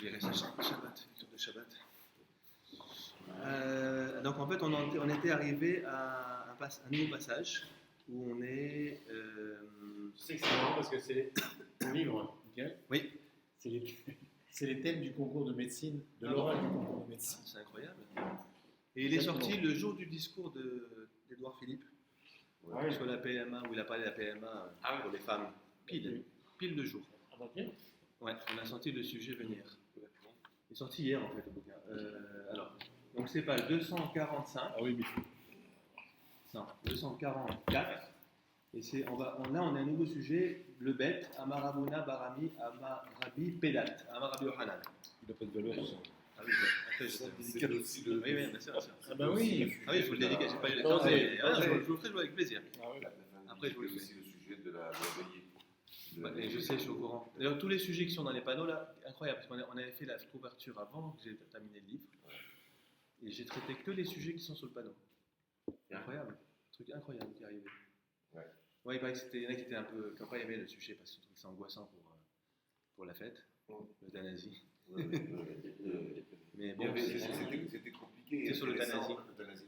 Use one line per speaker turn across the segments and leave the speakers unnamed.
dirait ça, Shabbat, lecture de Shabbat. Donc en fait, on était arrivé à un nouveau passage où on est.
Tu sais que c'est marrant parce que c'est mon livre, Miguel.
Oui.
C'est les thèmes du concours de médecine, de l'oral du concours de médecine.
C'est incroyable. Et il est sorti le jour du discours d'Édouard Philippe sur la PMA, où il a parlé de la PMA pour les femmes. Pile le jour. Ouais, on a senti le sujet venir. Il est sorti hier en fait le bouquin. Donc c'est pas 245.
Ah oui, mais
Non, 244. Et on a un nouveau sujet, le bête, Amarabuna Barami, Amarabi Pedat, Amarabi Yohanan.
il n'a pas de valeur.
Ah oui, après je
dédicace aussi le.
Oui, bien sûr.
Ah bah oui.
Ah oui, je vous le dédicace, j'ai pas eu le temps. Je vous le ferai jouer avec plaisir.
Après, je voulais aussi le sujet de la veillée.
Et je sais, je suis au courant. D'ailleurs, tous les sujets qui sont dans les panneaux là, incroyable, parce qu'on avait fait la couverture avant que j'ai terminé le livre. Et j'ai traité que les sujets qui sont sur le panneau. C'est incroyable. Un truc incroyable qui est arrivé. Ouais, il paraît que il y en a qui n'ont pas aimé le sujet parce qu'ils trouvaient que c'est angoissant pour la fête, l'euthanasie. Mais bon,
c'était compliqué.
C'est sur l'euthanasie.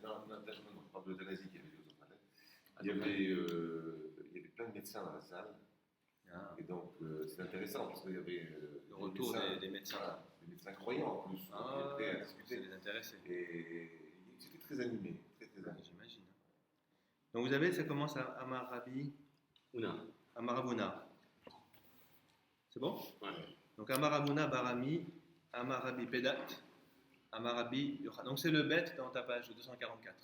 Non, on parle de l'euthanasie qui avait aux autres planètes. Il y avait plein de médecins dans la salle. Et donc, c'est intéressant parce qu'il y avait
le retour des médecins.
Des médecins croyants en plus. Qui étaient à discuter.
C'est les intéressés.
Et c'était très animé.
J'imagine. Donc vous avez, ça commence à Amarabi. Amarabuna. C'est bon?
Ouais.
Donc Amarabuna Barami, Amarabi Pedat, Amarabi Yocha. Donc c'est le bête dans ta page 244.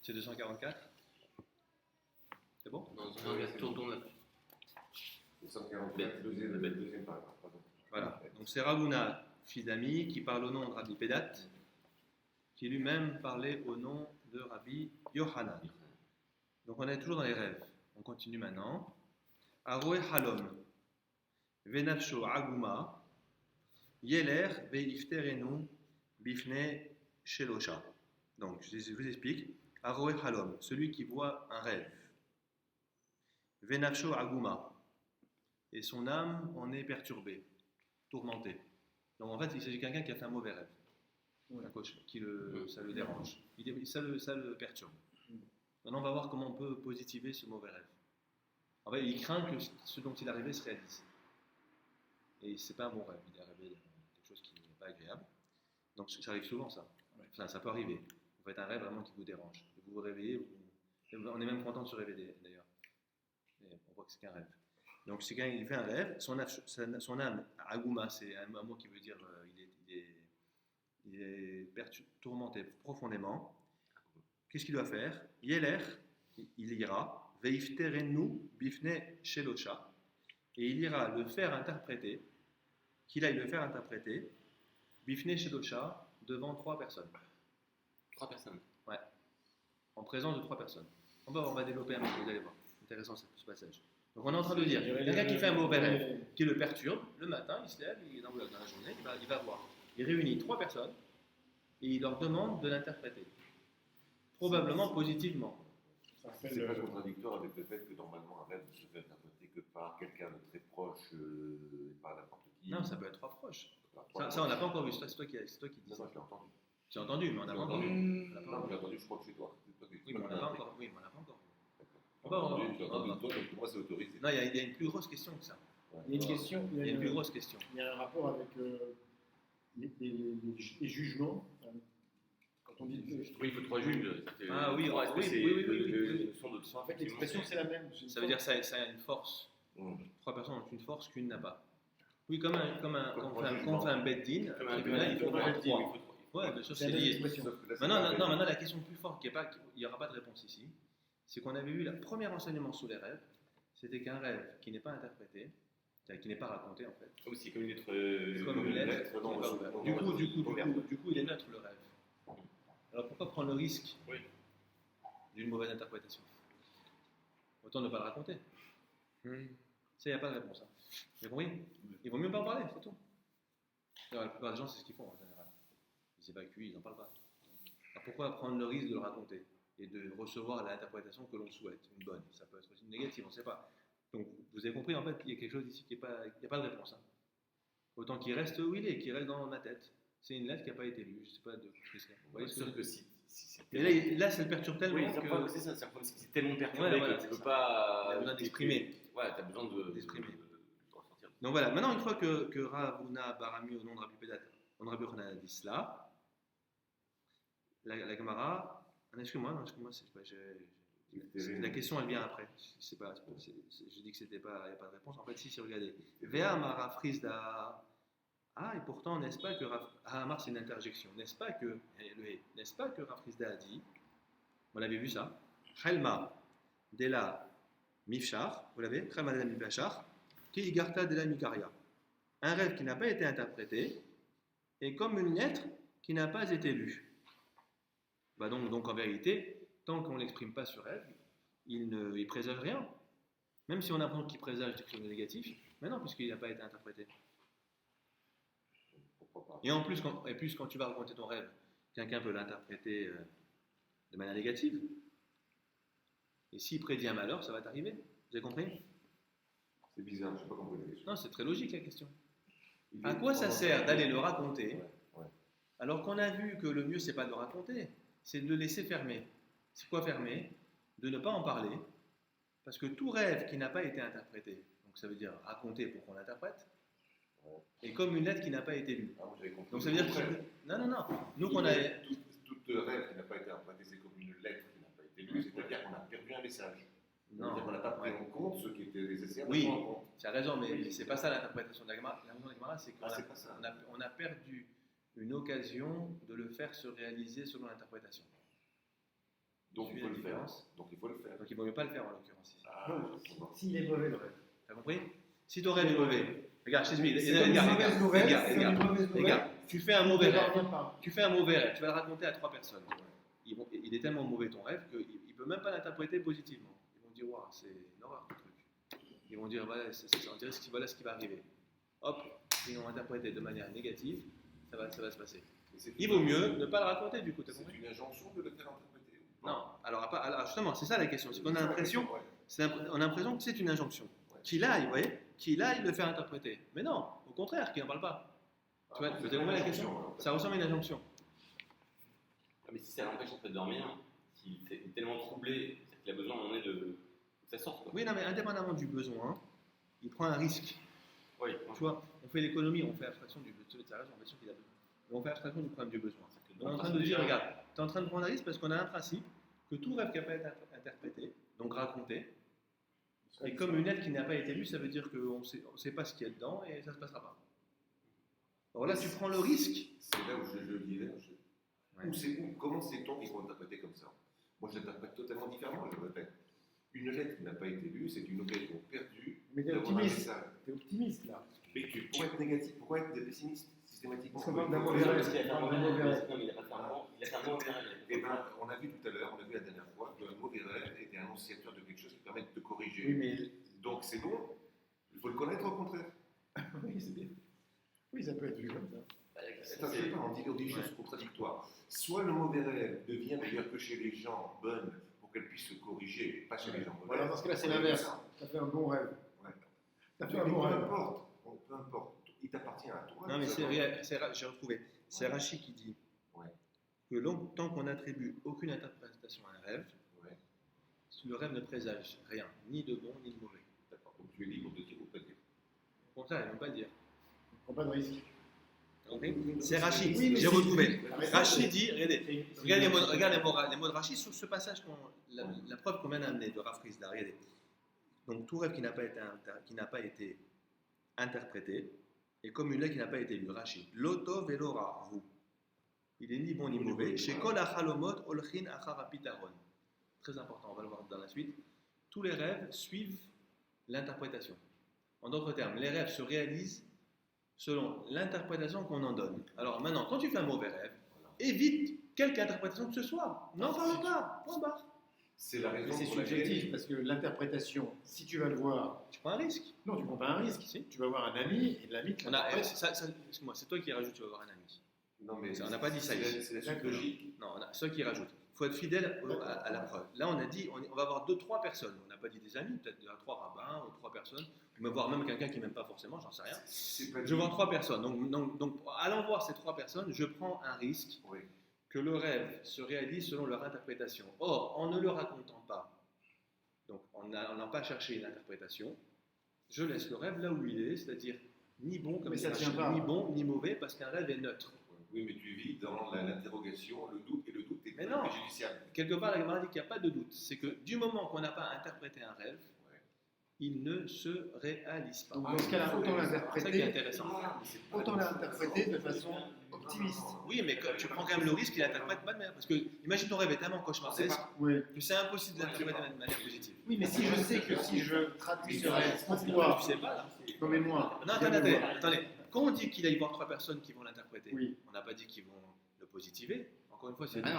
C'est 244? C'est bon?
Non, tourne la page.
244, deuxième paragraphe.
Voilà. Donc c'est Ravuna, fils d'ami, qui parle au nom de Rabbi Pedat, qui lui-même parlait au nom de Rabbi Yohanan. Donc on est toujours dans les rêves. On continue maintenant. Aroe Halom, Venafsho Aguma, Yeler Veifterenu Bifne Shelosha. Donc je vous explique. Aroe Halom, celui qui voit un rêve. Venafsho Aguma, et son âme en est perturbée, tourmentée. Donc en fait, il s'agit de quelqu'un qui a fait un mauvais rêve. Un coach ça le dérange. Ça le perturbe. Maintenant, on va voir comment on peut positiver ce mauvais rêve. En fait, il craint que ce dont il est arrivé se réalise. Et c'est pas un bon rêve. Il est arrivé quelque chose qui n'est pas agréable. Donc ça arrive souvent, ça. Enfin, ça peut arriver. Vous faites un rêve vraiment qui vous dérange. Vous vous réveillez, on est même content de se réveiller d'ailleurs. Et on voit que c'est qu'un rêve. Donc c'est quand il fait un rêve, son âme, Aguma, c'est un mot qui veut dire il est tourmenté profondément. Qu'est-ce qu'il doit faire? Yeler, il ira, Veifterenu Bifne Shelosha, et il ira le faire interpréter, qu'il aille le faire interpréter, Bifne Shelosha, devant 3 personnes.
3 personnes?
Ouais, en présence de 3 personnes. On va développer un peu, vous allez voir. Intéressant ce passage. Donc on est en train de dire, quelqu'un qui fait un mauvais rêve, qui le perturbe, le matin, il se lève, dans la journée, il va voir. Il réunit 3 personnes et il leur demande de l'interpréter. Probablement positivement.
C'est pas contradictoire avec le fait que normalement un rêve ne se fait interpréter que par quelqu'un de très proche et par n'importe qui.
Non, ça peut être 3 proches. Ça on n'a pas encore vu, c'est toi qui dis ça.
Non, je l'ai entendu.
Tu as entendu, mais on n'a pas encore vu.
Non, j'ai entendu, je crois que c'est toi.
Oui, mais on n'a pas encore vu.
Moi, c'est autorisé.
Non, il y a une plus grosse question que ça.
Il y a une question.
Il y a une plus grosse question.
Il y a un rapport avec les jugements. Quand on dit.
Oui, il faut 3 juges.
Ah oui, oui.
En fait, l'expression, c'est la même.
Ça veut dire que ça a une force. 3 personnes ont une force qu'une n'a pas. Oui, quand on fait un bed-in, là, il faut 3. Ouais, bien sûr, c'est lié. Maintenant, la question plus forte, il n'y aura pas de réponse ici, c'est qu'on avait eu le premier enseignement sur les rêves, c'était qu'un rêve qui n'est pas interprété, qui n'est pas raconté en fait.
Oui, c'est comme une lettre.
Comme une lettre. Du coup, il est neutre le rêve. Alors pourquoi prendre le risque d'une mauvaise interprétation? Autant ne pas le raconter. Ça, il n'y a pas de réponse. Vous avez compris? Il vaut mieux pas en parler, c'est tout. Alors, la plupart des gens, c'est ce qu'ils font en général. Ils évacuent, ils n'en parlent pas. Alors pourquoi prendre le risque de le raconter et de recevoir l'interprétation que l'on souhaite, une bonne? Ça peut être aussi négatif, on ne sait pas. Donc vous avez compris, en fait, il y a quelque chose ici qui n'est pas, il n'y a pas de réponse. Autant qu'il reste où il est, qu'il reste dans ma tête. C'est une lettre qui n'a pas été lue, je ne sais pas de quoi c'est. Vous voyez ce que
Sauf
je veux
que
dire?
si c'est
Et là, ça le perturbe tellement
oui,
que
c'est ça, c'est tellement perturbé
Ouais, voilà,
que tu
c'est
peux
ça.
pas.
Il a besoin d'exprimer.
Ouais, tu as besoin
D'exprimer.
de ressentir.
Donc voilà, maintenant une fois que Ravuna Barami au nom de Rabbi Pedat, on Rabbi Yochanan a dit cela, la Gemara, excuse-moi, la question elle vient après. Je dis que c'était pas, il n'y a pas de réponse. En fait, si regardez, Vea Mara Frisda. Ah, et pourtant, n'est-ce pas que Hamar c'est une interjection, n'est-ce pas que Rav Frisda a dit, on l'avait vu ça, Chalma Dela Mifshar, vous l'avez, Chalma Dela Mifshar, Ki Igarta Dela Mikaria. Un rêve qui n'a pas été interprété est comme une lettre qui n'a pas été lue. Bah donc en vérité, tant qu'on ne l'exprime pas ce rêve, il présage rien. Même si on apprend qu'il présage quelque chose de négatif, mais non, puisqu'il n'a pas été interprété. Et en plus, quand tu vas raconter ton rêve, quelqu'un peut l'interpréter de manière négative. Et s'il prédit un malheur, ça va t'arriver. Vous avez compris?
C'est bizarre, je n'ai pas compris la question.
Non, c'est très logique la question. À quoi ça sert d'aller le raconter alors qu'on a vu que le mieux, c'est pas de le raconter, c'est de le laisser fermer. C'est quoi fermer? De ne pas en parler. Parce que tout rêve qui n'a pas été interprété, donc ça veut dire raconter pour qu'on l'interprète, est comme une lettre qui n'a pas été lue.
Ah, moi, j'avais compris.
Donc ça veut dire que... Non. Nous, qu'on a...
Tout rêve qui n'a pas été interprété, c'est comme une lettre qui n'a pas été lue, c'est-à-dire qu'on a perdu un message.
Non.
On n'a pas pris en compte ce qui était nécessaire.
Oui,
de prendre en compte.
tu as raison, mais c'est pas ça l'interprétation de la Gemara. L'interprétation de la Gemara, c'est qu'on
Ah, c'est pas ça.
on a perdu une occasion de le faire se réaliser selon l'interprétation.
Donc il faut le faire.
différence.
Donc il faut le faire.
Donc il ne vaut mieux pas le faire en l'occurrence ici.
Ah,
Non,
je comprends.
s'il est mauvais le rêve.
T'as compris? Si ton rêve est mauvais, regarde, chez lui,
C'est comme une mauvaise nouvelle, c'est une mauvaise nouvelle.
regarde, tu fais un mauvais
Ne
rêve.
reviens pas.
Tu fais un mauvais rêve, tu vas le raconter à 3 personnes. Il est tellement mauvais ton rêve qu'il ne peut même pas l'interpréter positivement. Ils vont dire, waouh, c'est une horreur ce truc. Ils vont dire, voilà, on dirait voilà ce qui va arriver. Hop, ils vont interpréter de manière négative, ça va se passer. Il vaut mieux ne pas le raconter du coup. T'as
C'est
compris?
une injonction de le faire interpréter ou pas?
Non, alors justement, c'est ça la question. C'est qu'on a l'impression,
Ouais.
on a l'impression que c'est une injonction.
Ouais.
Qu'il aille, vous voyez, qu'il aille le faire interpréter. Mais non, au contraire, qu'il n'en parle pas. Tu vois,
c'est
tu as compris la
une
question?
injonction,
Ça ressemble à une injonction.
Ah, mais si ça l'empêche en fait de dormir, s'il est tellement troublé, c'est qu'il a besoin à un moment donné que ça sorte. Quoi.
Oui, non, mais indépendamment du besoin, il prend un risque.
Oui,
Tu vois, on fait l'économie, on fait abstraction du besoin. Tu as raison, bien sûr qu'il a besoin. Mais on fait abstraction du problème du besoin. On est en train de dire, regarde, tu es en train de prendre un risque parce qu'on a un principe que tout rêve qui n'a pas été interprété, donc raconté, et comme une lettre qui n'a pas été lue, ça veut dire qu'on ne sait pas ce qu'il y a dedans et ça ne se passera pas. Alors là, tu prends le risque.
C'est là où je le dirais.
Ouais.
Comment sait-on qu'il faut interpréter comme ça? Moi, je l'interprète totalement différemment, je le répète. Une lettre qui n'a pas été lue, c'est une occasion perdue
Mais t'es
d'avoir un
optimiste.
message.
T'es optimiste là.
Mais pourquoi être négatif? Pourquoi être pessimiste systématiquement?
Parce qu'on parle d'un
Pourquoi
mauvais
les
rêve.
gens-
Parce qu'il a fait un
Non,
mauvais
mauvais
rêve.
rêve.
Non, mais il a pas fait un bon. Il a fait un mauvais rêve.
Eh ben, on a vu tout à l'heure, on a vu la dernière fois qu'un mauvais rêve était annonciateur de quelque chose qui permet de te corriger.
Oui, mais.
Donc c'est bon, il faut le connaître au contraire.
Oui, c'est bien. Oui, ça peut être vu comme ça.
Attends, je ne sais pas, on dit des choses contradictoires. Soit le mauvais rêve devient d'ailleurs que chez les gens bonnes pour qu'elles puissent se corriger, pas chez les gens mauvais.
Voilà, dans ce cas-là, c'est l'inverse. Ça fait un bon rêve.
Ouais.
Ça fait
Mais
un
peu
bon rêve.
importe, peu importe, il t'appartient à toi.
Non, mais
Ça va.
j'ai retrouvé. C'est
Ouais.
Rachid qui dit
Ouais.
que tant qu'on n'attribue aucune interprétation à un rêve,
Ouais.
le rêve ne présage rien, ni de bon ni de mauvais.
D'accord. Donc tu es libre de dire ou pas dire.
Au contraire, il ne veut pas le dire.
Prends pas de risque.
C'est Rachid,
Oui, mais
j'ai
c'est-
retrouvé.
Arrête,
Rachid dit, regardez,
c'est-
regarde les mots de Rachid sur ce passage, la preuve qu'on vient d'amener de Rav Frisda, regardez. Donc tout rêve qui n'a pas été interprété est comme une lettre qui n'a pas été lue. Rachid, Loto velora vous. Il est ni bon ni mauvais. Chez Kol achalomot olchin achar apitaron. Très important, on va le voir dans la suite. Tous les rêves suivent l'interprétation. En d'autres termes, les rêves se réalisent selon l'interprétation qu'on en donne. Alors maintenant, quand tu fais un mauvais rêve, évite quelque interprétation que ce soit. N'en parle pas. Point barre.
C'est la
Mais
raison
c'est
pour laquelle.
subjectif parce que l'interprétation, si tu vas le voir,
Tu prends un risque.
non, tu prends pas un risque.
Si.
Tu vas voir un ami et l'ami te
On a,
l'interprète.
excuse-moi, c'est toi qui rajoutes, tu vas avoir un ami.
Non, mais
On n'a pas dit ça ici.
C'est la suite logique.
Non, c'est toi qui rajoute. Il faut être fidèle à la preuve. Là, on a dit, on va avoir 2-3 personnes. On n'a pas dit des amis, peut-être 3 rabbins ou 3 personnes me voir même quelqu'un qui m'aime pas forcément, j'en sais rien.
C'est pas
Je vois 3 personnes. Donc, allant voir ces 3 personnes, je prends un risque
Oui.
que le rêve se réalise selon leur interprétation. Or, en ne le racontant pas, donc en n'allant pas chercher une interprétation, je laisse le rêve là où il est, c'est-à-dire ni bon comme
Mais ça
dit
tient
Rachid,
pas.
ni bon ni mauvais, parce qu'un rêve est neutre.
Oui, mais tu vis dans l'interrogation, le doute, et le doute est
Mais non.
préjudiciable.
Quelque part, la Gemara dit qu'il n'y a pas de doute. C'est que du moment qu'on n'a pas interprété un rêve,
Ouais.
il ne se réalise pas.
Donc, dans ce cas-là, autant
C'est ça qui est
l'interpréter,
intéressant.
de façon optimiste.
Oui, mais tu prends quand même le risque qu'il n'interprète pas de manière. Parce que, imagine ton rêve est tellement cauchemardesque
Oui.
que c'est impossible de l'interpréter de manière positive.
Oui, mais si je sais que si je traduis ce rêve pour toi,
Tu sais pas, là.
comme et moi,
Non, attendez. Quand on dit qu'il aille voir 3 personnes qui vont l'interpréter,
oui.
on n'a pas dit qu'ils vont le positiver. Encore une fois, c'est.
Dans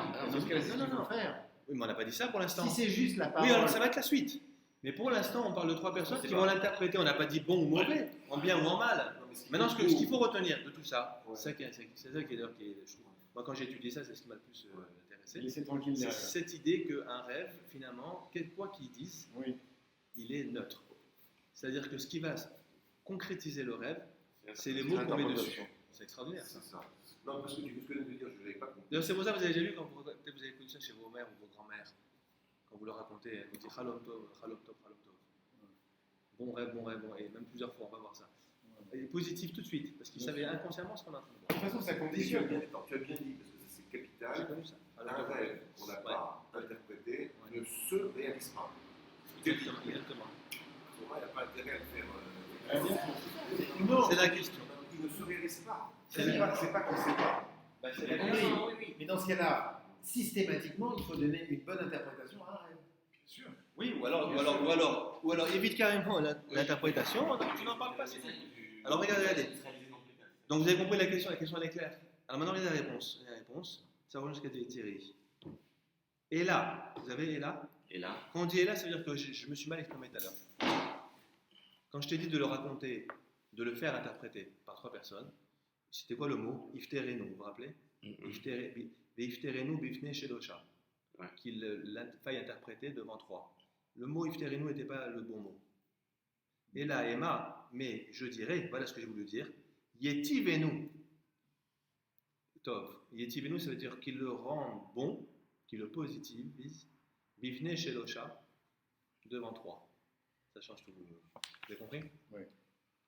ce cas-là, c'est ce qu'il faut faire.
Oui, mais on n'a pas dit ça pour l'instant.
Si c'est juste la
Oui,
parole.
alors ça va être la suite. Mais pour l'instant, on parle de 3 personnes qui vont l'interpréter. On n'a pas dit bon ou mauvais, en bien ou en mal. Maintenant, ce qu'il faut retenir de tout ça,
Ouais.
c'est ça qui est, je trouve. Moi, quand j'ai étudié ça, c'est ce qui m'a le plus intéressé.
Laissez tranquille.
C'est cette idée qu'un rêve, finalement, quoi qu'il dise,
Oui.
il est neutre. C'est-à-dire que ce qui va concrétiser le rêve, c'est les
C'est
mots qu'on met dessus.
l'interprétation.
C'est extraordinaire.
C'est ça. Non, parce que tu ce que je viens de dire, je ne l'avais pas compris.
D'ailleurs, c'est pour ça que vous avez déjà vu, quand vous avez connu ça chez vos mères ou vos grands-mères, quand vous leur racontez, elles vous disent Chalom Tov, Chalom Tov, Chalom Tov. Bon rêve, et même plusieurs fois, on va voir ça. Et positif tout de suite, parce qu'ils savaient inconsciemment ce qu'on a en train de
De toute façon, ça
Tu
conditionne.
as bien dit, parce que c'est
J'ai
capital.
connu ça.
Un rêve qu'on n'a pas interprété ne se réalise pas.
Exactement. Exactement.
Pour moi, il n'y a pas intérêt à le faire.
Non,
C'est la question.
Il ne se réalise pas.
C'est
C'est pas qu'on ne sait pas.
c'est la oui. Mais dans ce cas-là, systématiquement, il faut donner une bonne interprétation à un rêve.
Bien sûr.
Oui, ou alors évite carrément l'interprétation, tu n'en parles pas, c'est tout. Alors regardez. Donc vous avez compris la question elle est claire. Alors maintenant, regardez la réponse. La réponse, ça rejoint ce qu'a dit Thierry. Et là, vous avez et là.
Et là,
Quand on dit et là, ça veut dire que je me suis mal exprimé tout à l'heure. Quand je t'ai dit de le raconter, de le faire interpréter par 3 personnes, c'était quoi le mot Ifterenu, vous vous rappelez Ifterenu bifne shedosha.
Ouais.
Qu'il faille interpréter devant 3. Le mot Ifterenu n'était pas le bon mot. Et là, Emma, mais je dirais, voilà ce que j'ai voulu dire, Yetivenu. Tov. Yetivenu, ça veut dire qu'il le rend bon, qu'il le positivise, bifne shedosha, devant 3. Ça change tout. Vous avez compris?
Oui.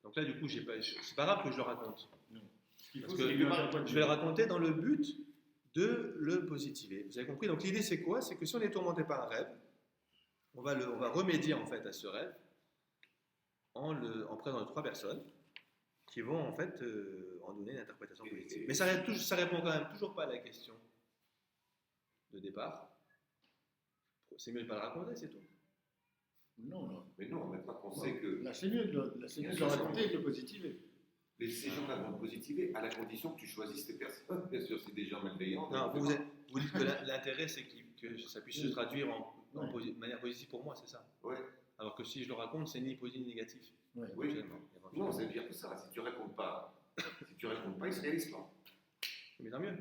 Donc là, du coup, c'est pas grave que je le raconte.
Non.
Parce que je vais le raconter dans le but de le positiver. Vous avez compris? Donc l'idée, c'est quoi? C'est que si on est tourmenté par un rêve, on va remédier en fait à ce rêve en prenant 3 personnes qui vont en fait en donner une interprétation positive. Mais ça répond quand même toujours pas à la question de départ. C'est mieux de ne pas le raconter, c'est tout.
Non.
Mais non, maintenant qu'on sait que
Là, c'est mieux de le raconter et de le positiver.
ces gens-là vont positiver à la condition que tu choisisses tes personnes. Bien sûr, c'est des gens malveillants.
Non, vous dites que l'intérêt, c'est que ça puisse se traduire de manière positive pour moi, c'est ça?
Ouais.
Alors que si je le raconte, c'est ni positif ni négatif.
Ouais.
Oui.
Éventuellement.
Non, c'est pire que ça. Si tu racontes pas, il ne se réalise pas.
Mais tant mieux,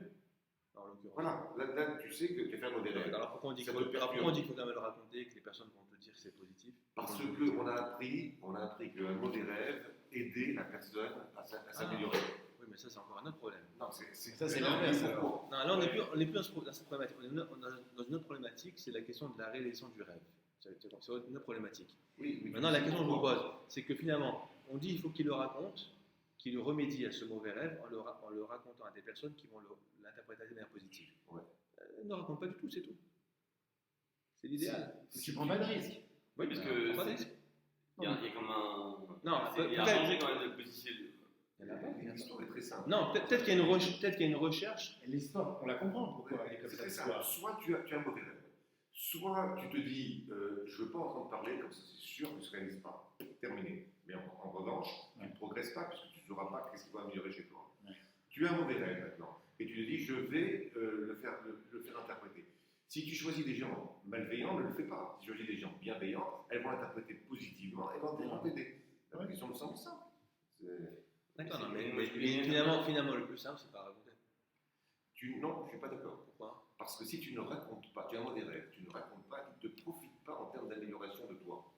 en l'occurrence.
Voilà. Là, tu sais que tu es fait un mauvais rêve.
Alors pourquoi on dit
Ça
qu'il
te
faut
perturbe.
quand même le raconter, que les personnes vont te dire que c'est positif?
Parce qu'on a appris qu'un mauvais rêve aidait la personne à s'améliorer.
Oui, mais ça, c'est encore un autre problème.
Non,
Ça, c'est l'inverse, alors.
Non, là, on n'est plus dans cette problématique. On est dans une autre problématique, c'est la question de la réalisation du rêve. C'est une autre problématique.
Oui, mais
Maintenant, la question que je vous pose, c'est que finalement, on dit qu'il faut qu'il le raconte, qu'il remédie à ce mauvais rêve en le racontant à des personnes qui vont l'interpréter de manière positive.
Ouais.
Ne raconte pas du tout, c'est tout. C'est l'idéal.
Tu prends pas de risque.
Oui,
parce
parce
que
que
il y a comme un.
Non,
il y a un
peut-être-
danger quand même de positionner.
il y en a pas.
l'histoire est très simple.
Non, peut-être qu'il y a une recherche.
Et l'histoire, on la comprend pourquoi elle est comme
C'est
ça.
très simple. Soit tu as un mauvais rêve, soit tu te dis je ne veux pas entendre parler, comme ça c'est sûr que ne se réalise pas. Terminé. Mais en revanche, tu ne progresses pas puisque tu ne sauras pas qu'est-ce qui va améliorer chez toi.
Ouais.
Tu as un mauvais rêve maintenant et tu te dis je vais le faire interpréter. Si tu choisis des gens malveillants, ne le fais pas. Si tu choisis des gens bienveillants, elles vont l'interpréter positivement et vont t'aider. La question me semble simple.
D'accord, non, mais finalement, le plus simple, c'est pas raconter.
Non, je ne suis pas d'accord.
Pourquoi?
Parce que si tu ne racontes pas, tu as un mauvais rêve, tu ne racontes pas, tu ne te profites pas en termes d'amélioration de toi.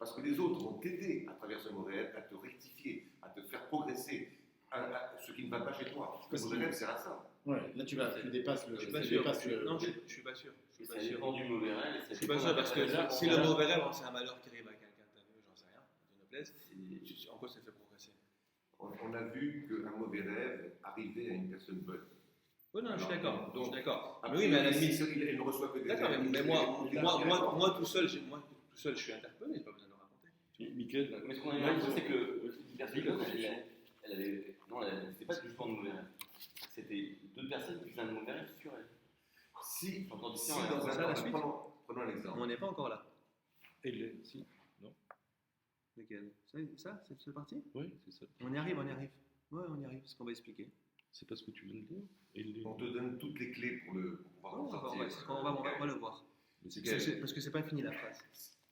Parce que les autres vont t'aider à travers ce mauvais rêve à te rectifier, à te faire progresser, à ce qui ne va pas chez toi. Le mauvais rêve sert à ça.
Ouais, là tu dépasses le.
Je suis pas
tu
sûr.
dépasses le-
Non, je suis pas sûr. Je suis
Ça
pas sûr.
dépend du mauvais rêve. et ça
Je suis
dépend
pas sûr
de la
parce que
personne.
si le mauvais rêve, c'est un malheur qui arrive à quelqu'un de ta vie, j'en sais rien, de noblesse, en quoi ça fait progresser?
On a vu qu'un mauvais rêve arrivait à une personne bonne.
Oui, non, je suis
Alors,
d'accord.
donc,
Je suis d'accord.
Après,
Mais oui, mais à la
si
limite.
il ne reçoit que des
D'accord,
rêves,
mais moi tout seul, je suis interpellé, j'ai pas besoin de le raconter.
Michael,
Mais ce qu'on a l'impression, c'est que la personne, elle avait. Non, c'était pas justement de mauvais rêve. C'était deux personnes qui faisaient un mauvais rêve sur elle.
si
J'entends
dans
ça,
un
la suite.
prenons un exemple.
On n'est pas encore là.
si.
Lequel? Ça, c'est parti?
Oui, c'est ça.
On y arrive, on y arrive. Ouais, on y arrive, c'est ce qu'on va expliquer.
C'est pas ce que tu viens de dire. Et
On te donne toutes les clés pour pouvoir
On
en
va,
sortir.
on va le voir. Parce que c'est pas fini la phrase.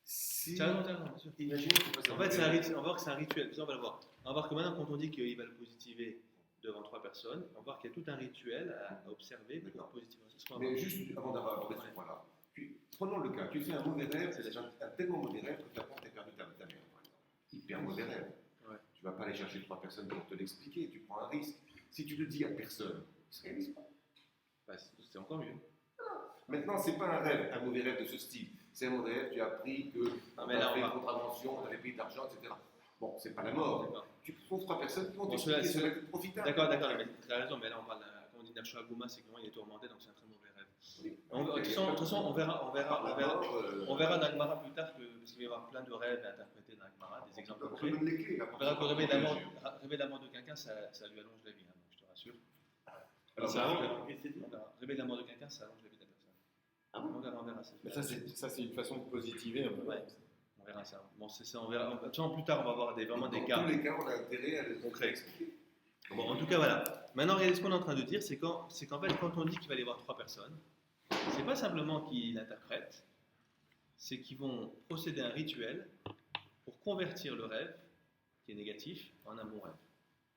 Si,
T'as raison, bien sûr.
imaginez que tu passes un
En fait,
mauvais
on va voir que c'est un rituel. Ça, on va le voir. On va voir que maintenant, quand on dit qu'il va le positiver devant 3 personnes, on va voir qu'il y a tout un rituel à observer pour
D'accord.
positiver. C'est ce qu'on va voir.
Mais juste avant d'avoir abordé ce point-là, prenons le cas. Tu fais un mauvais rêve, c'est un tellement mauvais rêve que ta mère t'a perdu ta mère, par exemple. Hyper mauvais rêve.
Ouais.
Tu ne vas pas aller chercher 3 personnes pour te l'expliquer, tu prends un risque. Si tu le dis à personne, il ne se réalise pas.
Bah, c'est encore mieux.
Maintenant, ce n'est pas un rêve, un mauvais rêve de ce style. C'est un mauvais rêve, tu as appris que tu
mais là,
as fait
on
une
va-
contravention, tu avais payé de l'argent, etc. Bon, c'est pas la mort.
D'accord.
Tu trouves 3 personnes qui vont
Bon,
t'expliquer,
cela-
ça va être profitable.
D'accord, mais tu as raison, mais là, on parle quand on dit Nafsho Aguma, c'est que il est tourmenté, donc c'est un très mauvais rêve.
Oui.
De toute façon, on verra dans l'Agmara plus tard, parce qu'il va y avoir plein de rêves à interpréter dans l'Agmara, des exemples
On te
concrets.
donne les clés.
On verra que rêver la mort de quelqu'un, ça lui allonge la vie, hein, donc je te rassure.
Alors,
Ça
on
va.
Rêver la mort de quelqu'un, ça allonge la vie de la personne.
Ah bon?
On verra ça.
Mais ça, c'est une façon de positiver un peu.
Ouais, on verra ça. Bon, c'est ça, on verra. De toute façon, plus tard, on va avoir vraiment des
Dans
cas
tous les cas, on a intérêt à les
concrets.
expliquer.
Bon, en tout cas, voilà. Maintenant, regardez ce qu'on est en train de dire, c'est qu'en fait, quand on dit qu'il va y avoir 3 personnes, c'est pas simplement qu'ils l'interprètent, c'est qu'ils vont procéder à un rituel pour convertir le rêve, qui est négatif, en un bon rêve.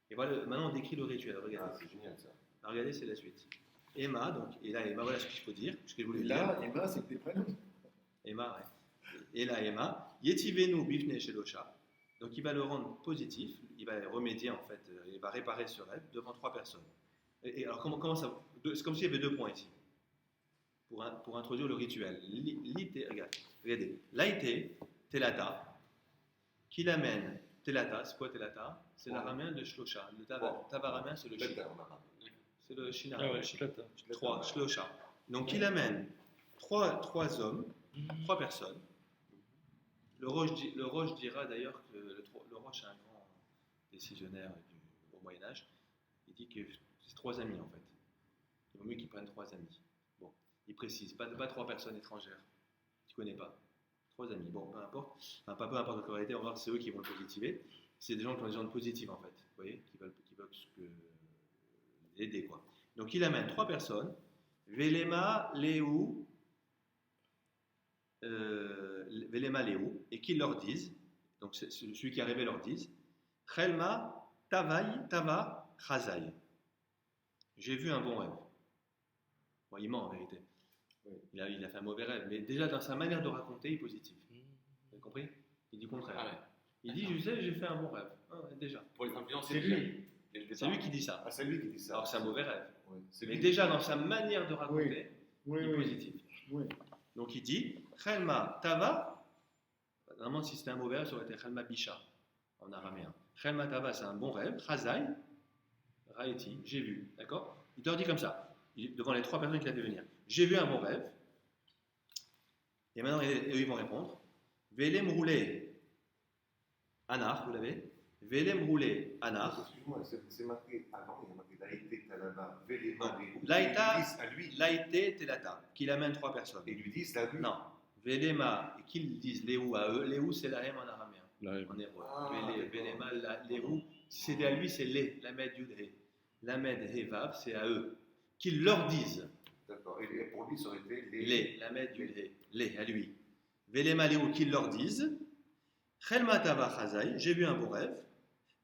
Et voilà, maintenant on décrit le rituel. Regardez,
Ah, c'est génial ça.
Alors, regardez, c'est la suite. Emma, donc, et là, Emma, voilà ce qu'il faut dire, ce que je voulais
Et
dire.
là, Emma, c'est tes prénoms.
Emma, ouais. Et là, Emma, Yetivenu bifne shelosha. Donc, il va le rendre positif, il va remédier, en fait, il va réparer ce rêve devant 3 personnes. Et alors, comment ça. C'est comme s'il y avait 2 points ici, pour introduire le rituel. Regardez. Laïté, telata, qui l'amène. Telata, c'est quoi telata? C'est l'araméen de shlosha. Le tavaraméen, c'est le
Bête,
shin.
on a pas.
C'est le shin
Ah
araméen.
ouais, Shlata.
3, shlosha. Donc, il amène 3 hommes, 3 personnes. Le Roche dira d'ailleurs que le Roche est un grand décisionnaire au Moyen-Âge. Il dit que c'est 3 amis en fait. Il vaut mieux qu'ils prennent 3 amis. Bon, il précise, pas 3 personnes étrangères. Tu connais pas. 3 amis. Bon, peu importe. Enfin, pas peu importe la qualité, on va voir que c'est eux qui vont le positiver. C'est des gens qui ont des gens positifs en fait. Vous voyez, qui veulent l'aider quoi. Donc il amène 3 personnes. Velema, Léou. Velema Léou, et qu'ils leur disent, donc c'est celui qui est arrivé leur dise, Chelma Tava Chazai. J'ai vu un bon rêve. Bon, il ment en vérité. Il a fait un mauvais rêve, mais déjà dans sa manière de raconter, il est positif. Vous avez compris? Il dit le contraire.
Ah ouais.
Il dit, je sais, j'ai fait un bon rêve. Ah, ouais, déjà.
Pour les influencer,
C'est lui.
C'est lui qui dit ça.
Ah, c'est lui qui dit ça.
Alors c'est un mauvais rêve.
Ouais, c'est
Mais
lui.
déjà dans sa manière de raconter,
Oui,
il est
oui.
positif.
Oui.
Donc il dit Chelma Tava. Normalement, si c'était un mauvais rêve, ça aurait été Chelma Bisha en araméen. Chelma Tava, c'est un bon rêve. Chazai, Raeti, j'ai vu. D'accord? Il te leur dit comme ça, devant les 3 personnes qu'il a fait venir. J'ai vu un bon rêve. Et maintenant, eux, ils vont répondre Velem roulé Anar, vous l'avez? Velem roulé Anar.
Excuse-moi, c'est marqué avant, il y a marqué Laïté Talaba, Véléma,
Non.
Léou.
Laïta-
Ils disent à lui.
Laïté Telata, qu'il amène 3 personnes.
Et lui disent à lui.
Non. Velema, et qu'ils disent Léou à eux. Léou, c'est la M en araméen.
Là,
En hébreu.
Ah,
Velema, Léou. Si c'était à lui, c'est les. Lamed Yud He. Lamed He Vav, c'est à eux. Qu'ils leur disent.
D'accord. Et pour lui, ça aurait été les.
Les. Lamed Yud He. Les, à lui. Velema, Léou, qu'ils leur disent. Chelma Tava Chazai, j'ai vu un bon rêve.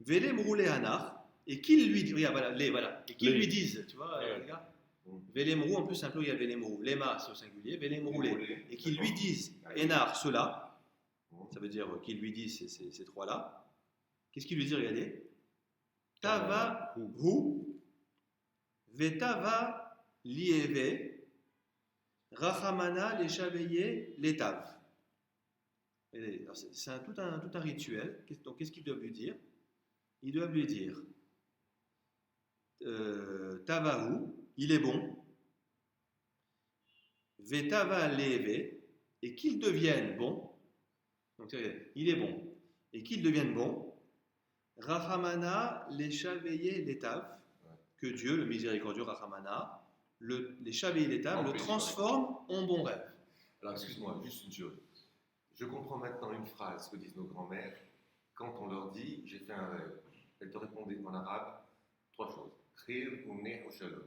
Velem roulé Anar. Et qu'ils lui disent. Regarde, voilà, les, voilà. Et qu'ils
Les.
lui disent. Tu vois,
Ouais.
les gars.
Mm.
Velemrou, en plus, un pluriel, Velemrou. Lema, c'est au singulier. Velemrou, les. Et qu'ils lui disent,
Ah, oui.
Enar, cela, Ça veut dire qu'il lui dit ces trois-là. Qu'est-ce qu'il lui dit, regardez? Tava hu, vetava lieve, rachamana leshaveye letav. C'est tout un rituel. Donc, qu'est-ce qu'il doit lui dire? Il doit lui dire Tavahu, il est bon. Vetava leve, et qu'il devienne bon. Donc, il est bon. Et qu'il devienne bon. Rachamana leshaveye letav, que Dieu, le miséricordieux Rachamana, les Shavei Letav le transforme en bon rêve.
Alors, excuse-moi, juste une chose. Je comprends maintenant une phrase que disent nos grands-mères quand on leur dit « j'ai fait un rêve ». Elles te répondaient en arabe 3 choses. « Khir ou ner au shalom ».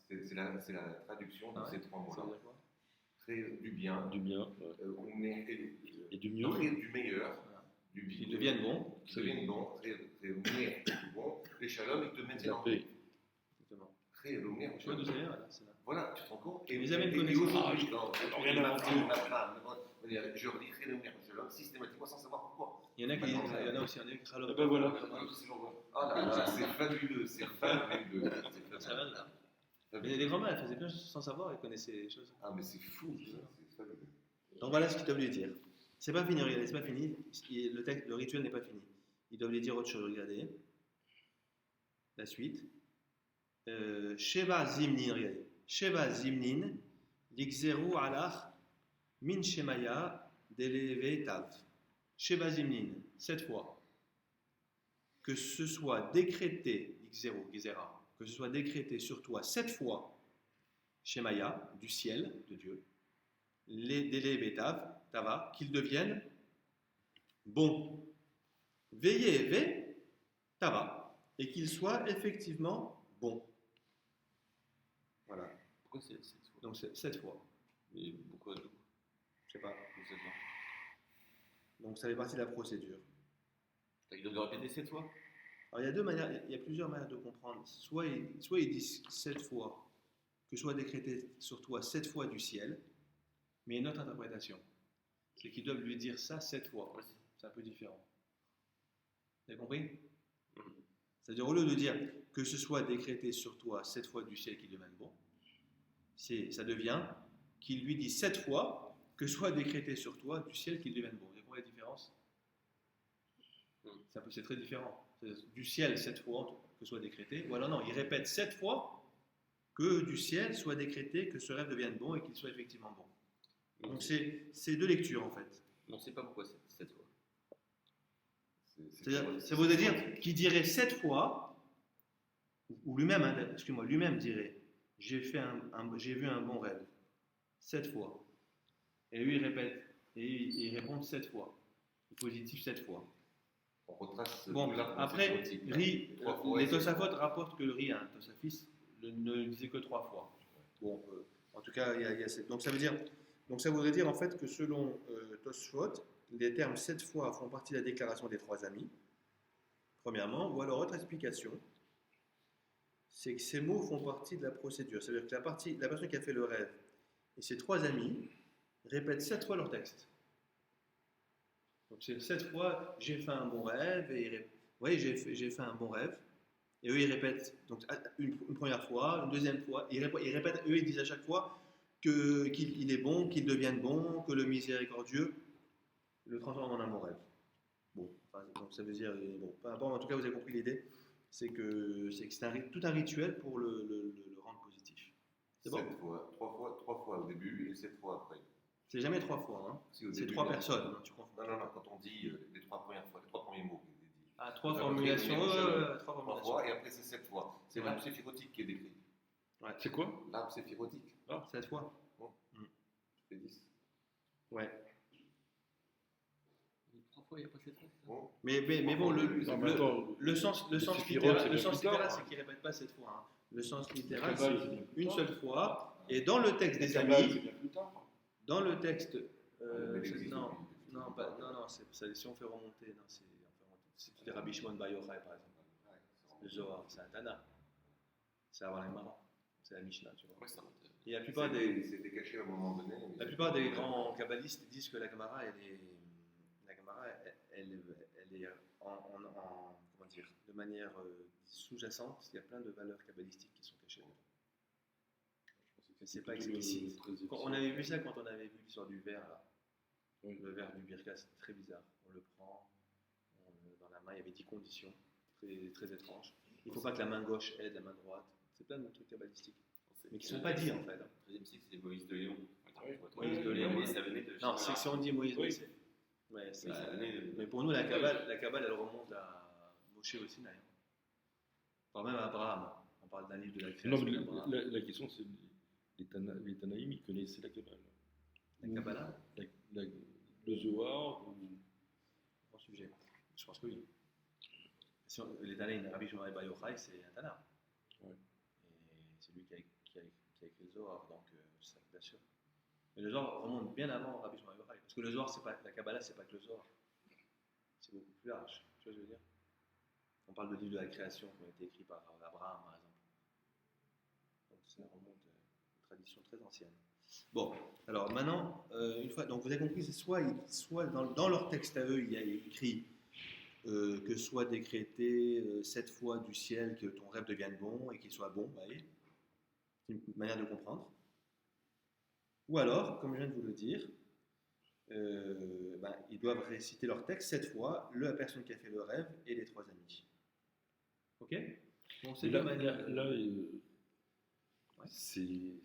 C'est la traduction de ces 3 mots-là. Khir du bien.
Du bien.
Et
du mieux.
Khir du meilleur. Du bien.
Ils deviennent bons.
Ils deviennent bons. Khir ou ner du bon. Les shalom, ils te mettent en
paix.
Exactement.
Khir ou ner au shalom. Voilà, tu te rends compte.
Et vous avez une connexion.
Aujourd'hui,
rien à
je relis Khir ou ner au shalom systématiquement sans savoir pourquoi.
Il y en a qui aussi un Khalom.
Ben voilà.
Ah là là, c'est fabuleux, c'est fabuleux.
Ça va là. Mais les grands-mères, elles faisaient bien sans savoir, elles connaissaient les choses.
Ah mais c'est fou, c'est fabuleux.
Donc voilà ce qu'ils doivent lui dire. C'est pas fini, regardez, c'est pas fini. Le rituel n'est pas fini. Ils doivent lui dire autre chose, regardez. La suite. Sheva Zimnin, regardez. Sheva Zimnin, l'Ixeru alach, min Shemaya, deleve tav. Sheva Zimnin, 7 fois. Que ce soit décrété, Xéro, Gizera, que ce soit décrété sur toi 7 fois, Shemaya, du ciel, de Dieu, les délé tava, qu'ils deviennent bons. Veillez, ve, tava, et qu'ils soient effectivement bons. Voilà.
Pourquoi c'est 7 fois?
Donc c'est 7 fois.
Mais pourquoi
Je sais pas.
Je sais pas.
Donc ça fait partie de la procédure.
Il doit le répéter 7 fois?
Alors il y a plusieurs manières de comprendre. Soit ils disent 7 fois, que soit décrété sur toi 7 fois du ciel, mais une autre interprétation. C'est qu'ils doivent lui dire ça 7 fois. C'est un peu différent. Vous avez compris? C'est-à-dire au lieu de dire que ce soit décrété sur toi 7 fois du ciel qui devienne bon, ça devient qu'il lui dit 7 fois que soit décrété sur toi du ciel qu'il devienne bon. Vous avez compris la différence? C'est très différent. Du ciel 7 fois que soit décrété, ou alors non, il répète 7 fois que du ciel soit décrété que ce rêve devienne bon et qu'il soit effectivement bon. Donc c'est 2 lectures en fait.
On ne sait pas pourquoi 7 fois.
C'est-à-dire, ça voudrait dire qu'il dirait 7 fois, ou lui-même, excuse-moi, lui-même dirait j'ai vu un bon rêve 7 fois. Et lui il répète, et il répond 7 fois. Positif 7 fois.
On retrace
bon, après, les Tosafot rapportent que le riz a un Tosafis ne disait que 3 fois. Bon, en tout cas, il y a donc ça voudrait dire en fait que selon Tosfot, les termes 7 fois font partie de la déclaration des 3 amis, premièrement, ou alors autre explication, c'est que ces mots font partie de la procédure. C'est-à-dire que la personne qui a fait le rêve et ses 3 amis répètent 7 fois leur texte. Donc c'est 7 fois, j'ai fait un bon rêve, j'ai fait un bon rêve, et eux ils répètent donc, une première fois, une deuxième fois, ils répètent, eux ils disent à chaque fois qu'il est bon, qu'il devienne bon, que le miséricordieux le transforme en un bon rêve. Bon, donc ça veut dire, bon, peu importe, en tout cas vous avez compris l'idée, c'est que c'est tout un rituel pour le rendre positif. C'est bon?
7 fois, 3 fois au début et 7 fois après.
C'est jamais 3 fois, hein.
Si,
c'est 3 personnes. Hein, tu comprends?
Non, quand on dit les 3 premières fois, les 3 premiers mots.
Ah, 3 formulations,
3 fois, et après c'est 7 fois. C'est l'arbre séphirotique qui est décrit.
Ouais. C'est quoi?
L'arbre séphirotique.
7 fois.
Bon. C'est 10.
Ouais.
3 fois, il n'y a pas 7 fois.
Bon.
Mais bon, le sens littéral, c'est qu'il ne répète pas 7 fois. Hein. Le sens littéral, c'est une seule fois. Et dans le texte des amis, dans le texte, si on fait remonter, c'est Rabbi Shimon Bar Yochai par exemple. Le Zohar, c'est un Tana. C'est avant la Gemara. C'est la Mishnah, tu vois. Et la plupart
C'était caché à un moment donné.
La plupart des grands kabbalistes disent que la Gemara, elle est comment dire, de manière sous-jacente, il y a plein de valeurs kabbalistiques qui sont cachées dedans. Mais c'est pas explicite. On avait vu ça quand on avait vu l'histoire du verre là.
Oui.
Le verre du Birka, c'est très bizarre. On le prend dans la main, il y avait 10 conditions, très, très étranges. Il ne faut pas que la main gauche aide la main droite. C'est plein de trucs kabbalistiques. Mais qui ne sont pas dits en fait.
Le 13e siècle, c'était Moïse de Léon.
Moïse de Léon,
Mais
ouais.
ça venait de.
Non, c'est que si on dit Moïse,
Oui.
c'est. Ouais,
Oui, ça venait de.
Mais pour nous, la Kabbale, elle remonte à Moshe au Sinaï. Enfin, même à Abraham. On parle d'un livre de la création
Non, mais
d'Abraham.
la question, c'est les Tanaïm, ils connaissaient la Kabbale.
La Kabbalah,
Le Zohar, ou...
bon sujet. Je pense que oui. Si les Tanaïm, Rabbi Shimon Bar Yochai, c'est un Tana.
Ouais.
Et c'est lui qui a écrit le Zohar, donc ça, bien sûr. Mais le Zohar remonte bien avant Rabbi Shimon Bar Yochai. Parce que le Zohar, la Kabbalah, c'est pas que le Zohar. C'est beaucoup plus large. Tu vois ce que je veux dire? On parle de livres de la création qui ont été écrits par Abraham, par exemple. Donc ça remonte à une tradition très ancienne. Bon, alors maintenant, une fois, donc vous avez compris, c'est soit dans leur texte à eux, il y a écrit que soit décrété 7 fois du ciel que ton rêve devienne bon et qu'il soit bon, vous voyez, c'est une manière de comprendre. Ou alors, comme je viens de vous le dire, ils doivent réciter leur texte 7 fois, la personne qui a fait le rêve et les 3 amis. Ok? Bon, c'est
là,
deux manières.
là,
Ouais.
c'est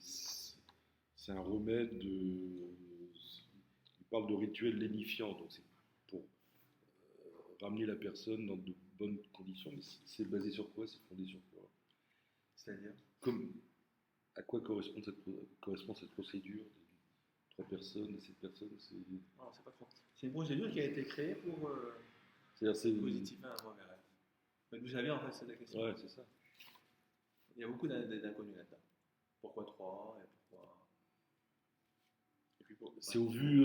un remède. Il parle de rituel lénifiant, donc c'est pour ramener la personne dans de bonnes conditions. Mais c'est basé sur quoi? C'est fondé sur quoi?
C'est-à-dire?
À quoi correspond cette procédure de 3 personnes et 7 personnes?
Non, c'est pas trop. C'est une procédure qui a été créée pour
C'est
positiver un mauvais rêve. Mais vous savez, en fait, c'est la question.
Ouais, c'est ça.
Il y a beaucoup d'inconnus là-dedans. Pourquoi 3 et pourquoi. Et puis,
C'est au vu.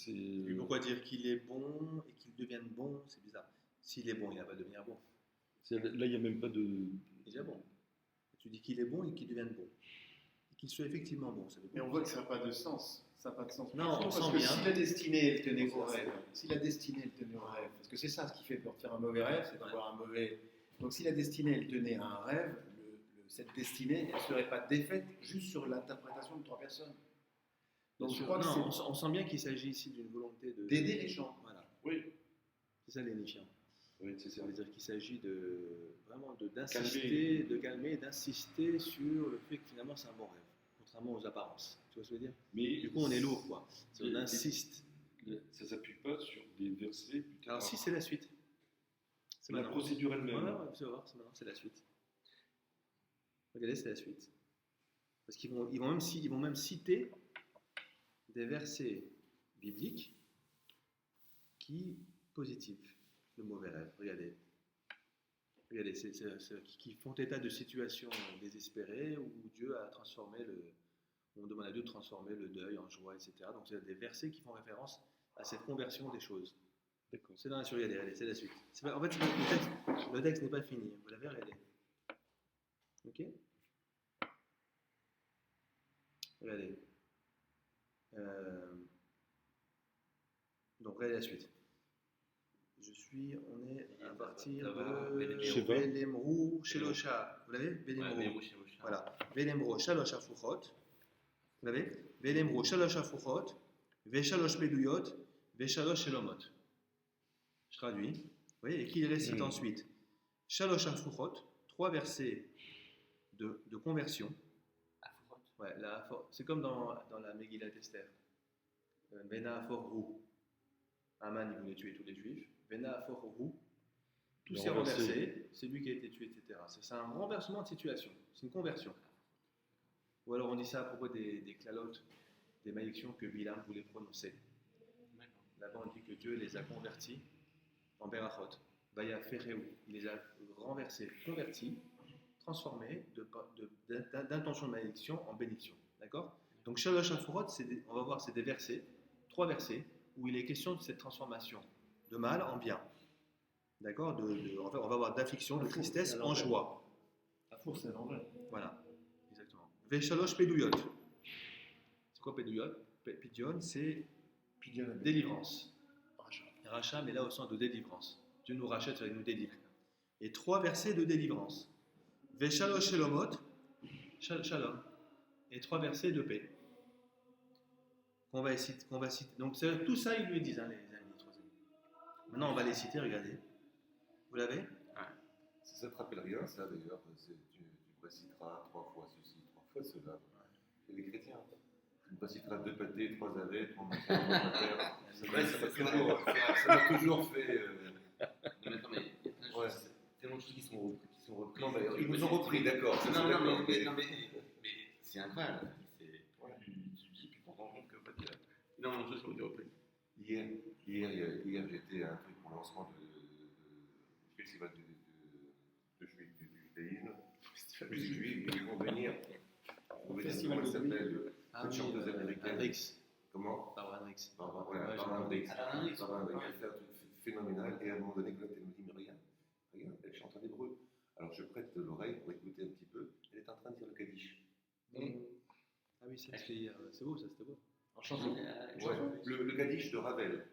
Et puis pourquoi dire qu'il est bon et qu'il devienne bon? C'est bizarre. S'il est bon, il n'a pas à devenir bon.
Là, il n'y a même pas de.
Il est déjà bon. Tu dis qu'il est bon et qu'il devienne bon. Et qu'il soit effectivement bon. Ça veut
Mais on voit que ça n'a pas de sens. Ça n'a pas de sens.
Non, on
parce
sent
que
bien.
si la destinée, elle tenait au
On sent
rêve, si la destinée, elle tenait au rêve, parce que c'est ça ce qui fait peur de faire un mauvais rêve, c'est d'avoir un mauvais. Donc si la destinée, elle tenait à un rêve, cette destinée, elle ne serait pas défaite juste sur l'interprétation de 3 personnes. Donc je crois que
non, on sent bien qu'il s'agit ici d'une volonté
d'aider les gens.
Voilà.
Oui.
C'est ça l'énifiant.
Oui, c'est ça.
Ça veut dire qu'il s'agit d'insister, de calmer et d'insister sur le fait que finalement c'est un bon rêve, contrairement aux apparences. Tu vois ce que je veux dire?
Mais
Du coup, on est lourd, quoi. On insiste.
Ça ne s'appuie pas sur des versets.
Alors, si, c'est la suite.
C'est la procédure elle-même.
Ouais, c'est vrai, c'est la suite. Regardez, c'est la suite. Parce qu'ils vont même citer des versets bibliques qui positivent le mauvais rêve. Regardez, qui font état de situations désespérées où Dieu a transformé on demande à Dieu de transformer le deuil en joie, etc. Donc c'est des versets qui font référence à cette conversion des choses.
D'accord.
C'est dans la suite, regardez, c'est la suite. En fait, le texte n'est pas fini, vous l'avez regardé. Ok? Regardez. Donc regardez la suite. On est à partir de Velemrou Shelosha. Vous l'avez? Velemrou. Voilà. Velemrou Shalosh Afuchot. Vous l'avez? Velemrou Shalosh Afuchot. Veshalosh Peduyot. Veshalosh Shelomot. Je traduis. Vous voyez? Et qu'il récite ensuite Shalosh Afuchot. 3 versets de conversion. Ouais, c'est comme dans la Megillat Esther. Vena Aforhu. Aman, il voulait tuer tous les juifs. Vena Aforhu. Tout s'est renversé. C'est lui qui a été tué, etc. C'est un renversement de situation. C'est une conversion. Ou alors on dit ça à propos des klalotes, des malédictions que Bilam voulait prononcer. Là-bas on dit que Dieu les a convertis en berachot. Baya Fereu. Il les a renversés, convertis, transformés d'intention de malédiction en bénédiction. D'accord? Donc Shalosh Afurot, on va voir, c'est des versets, 3 versets, où il est question de cette transformation de mal en bien. D'accord? On va avoir d'affliction, de tristesse en joie.
Afour, c'est l'envers.
Voilà, exactement. Veshalosh Peduyot. C'est quoi Peduyot? Pidion, c'est délivrance. Racha, mais là au sens de délivrance. Dieu nous rachète, ça va nous délivrer. Et 3 versets de délivrance. Veshalosh shelomot, shalom. Et 3 versets de paix. Qu'on va citer. Donc tout ça, ils lui disent, hein, les amis, 3 amis. Maintenant, on va les citer, regardez. Vous l'avez?
Si ça te rappelle rien, ça d'ailleurs, tu réciteras 3 fois ceci, 3 fois cela. C'est les chrétiens. Tu me réciteras 2 pâtés, 3 avets, 3 matières, 3 matières. Ça m'a toujours fait.
Non, mais attends, mais il y a plein de
Ouais.
choses, tellement de choses qui sont reprises.
Non, mais ils nous ont repris, d'accord.
Mais c'est incroyable. Tu dis, puis tu te rends compte que, en fait, il y a énormément de choses qui ont été reprises.
Hier, j'étais à un truc pour le lancement du festival du judaïsme, musique juive, ils vont venir.
Festival
Comment
de
ça s'appelle une chanteuse américaine.
Hendrix.
Comment
Barbara Hendrix.
Barbara Hendrix.
Barbara Hendrix.
Barbara Hendrix, elle fait un truc phénoménal, et à un moment donné, quand elle me dit, mais regarde, elle chante en hébreu. Alors je prête l'oreille pour écouter un petit peu. Elle est en train de dire le Kaddish.
Ah oui, c'est beau, ça, c'était beau.
En chanson.
Ouais, le Kaddish de Ravel.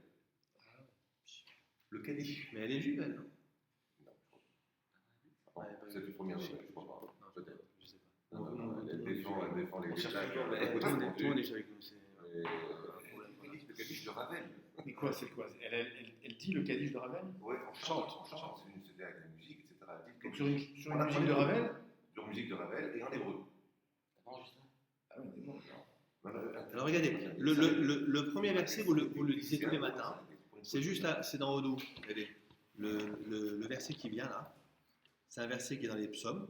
Le Kaddish.
Mais elle est juive, elle, non?
Bon, c'est une première fois, je crois pas.
Non,
Peut-être.
je sais pas.
Elle défend les
cherche
blagues.
toujours, mais tout le monde est avec nous.
Le Kaddish de Ravel.
Mais quoi, c'est quoi elle dit le Kaddish de Ravel?
Ouais, on chante. C'est avec la musique, etc. Elle dit le
Donc
Kaddish.
sur une musique de Ravel?
Sur musique de Ravel et en hébreu.
T'as pas enregistré?
Ah oui, mais bon.
Alors regardez, le premier verset, vous le lisez tous les matins. C'est juste là, c'est dans Odo. Regardez, le verset qui vient là, c'est un verset qui est dans les psaumes.